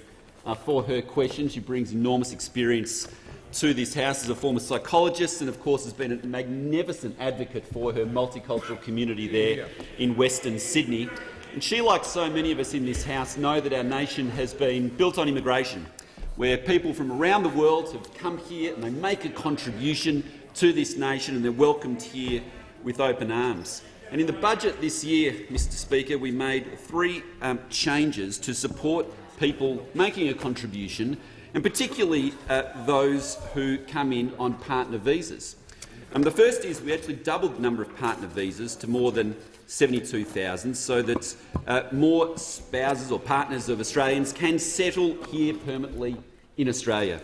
for her question. She brings enormous experience to this House as a former psychologist and, of course, has been a magnificent advocate for her multicultural community there in Western Sydney. And she, like so many of us in this House, know that our nation has been built on immigration, where people from around the world have come here and they make a contribution to this nation and they're welcomed here with open arms. And in the budget this year, Mr Speaker, we made three changes to support people making a contribution, and particularly those who come in on partner visas. The first is we actually doubled the number of partner visas to more than 72,000 so that more spouses or partners of Australians can settle here permanently in Australia.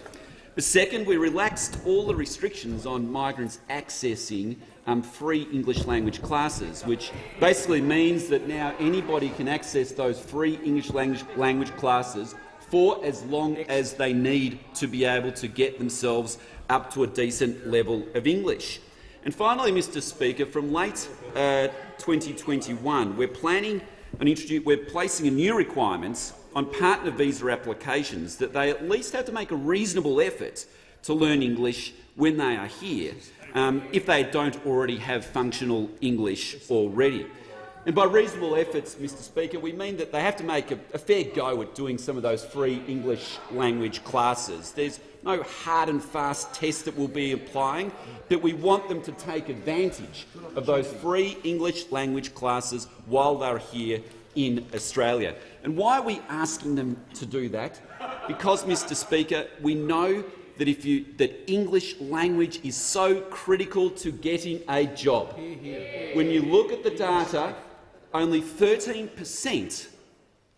The second, we relaxed all the restrictions on migrants accessing free English language classes, which basically means that now anybody can access those free English language classes for as long as they need to be able to get themselves up to a decent level of English. And finally, Mr Speaker, from late 2021, we're placing a new requirements on partner visa applications that they at least have to make a reasonable effort to learn English when they are here, if they don't already have functional English already. And by reasonable efforts, Mr Speaker, we mean that they have to make a fair go at doing some of those free English language classes. There's no hard and fast test that we'll be applying, but we want them to take advantage of those free English language classes while they're here in Australia. And why are we asking them to do that? Because, Mr Speaker, we know that English language is so critical to getting a job. When you look at the data, only 13%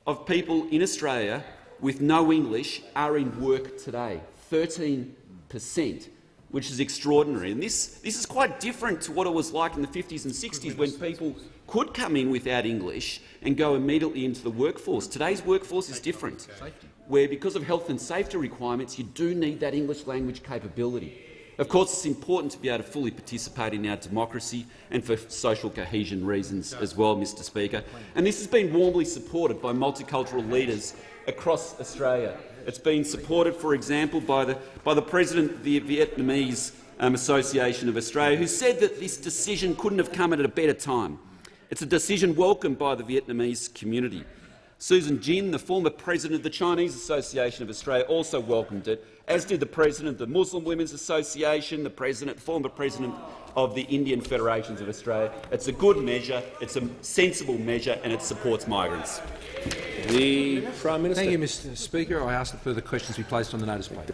of people in Australia with no English are in work today. 13%. which is extraordinary. And this is quite different to what it was like in the 50s and 60s when people could come in without English and go immediately into the workforce. Today's workforce is different, where because of health and safety requirements you do need that English language capability. Of course, it's important to be able to fully participate in our democracy and for social cohesion reasons as well, Mr Speaker. And this has been warmly supported by multicultural leaders across Australia. It's been supported, for example, by the President of the Vietnamese Association of Australia, who said that this decision couldn't have come at a better time. It's a decision welcomed by the Vietnamese community. Susan Jin, the former President of the Chinese Association of Australia, also welcomed it, as did the President of the Muslim Women's Association, the former President of the Indian Federations of Australia. It's a good measure, it's a sensible measure, and it supports migrants. The Prime Minister. Thank you, Mr Speaker. I ask that further questions be placed on the notice plate.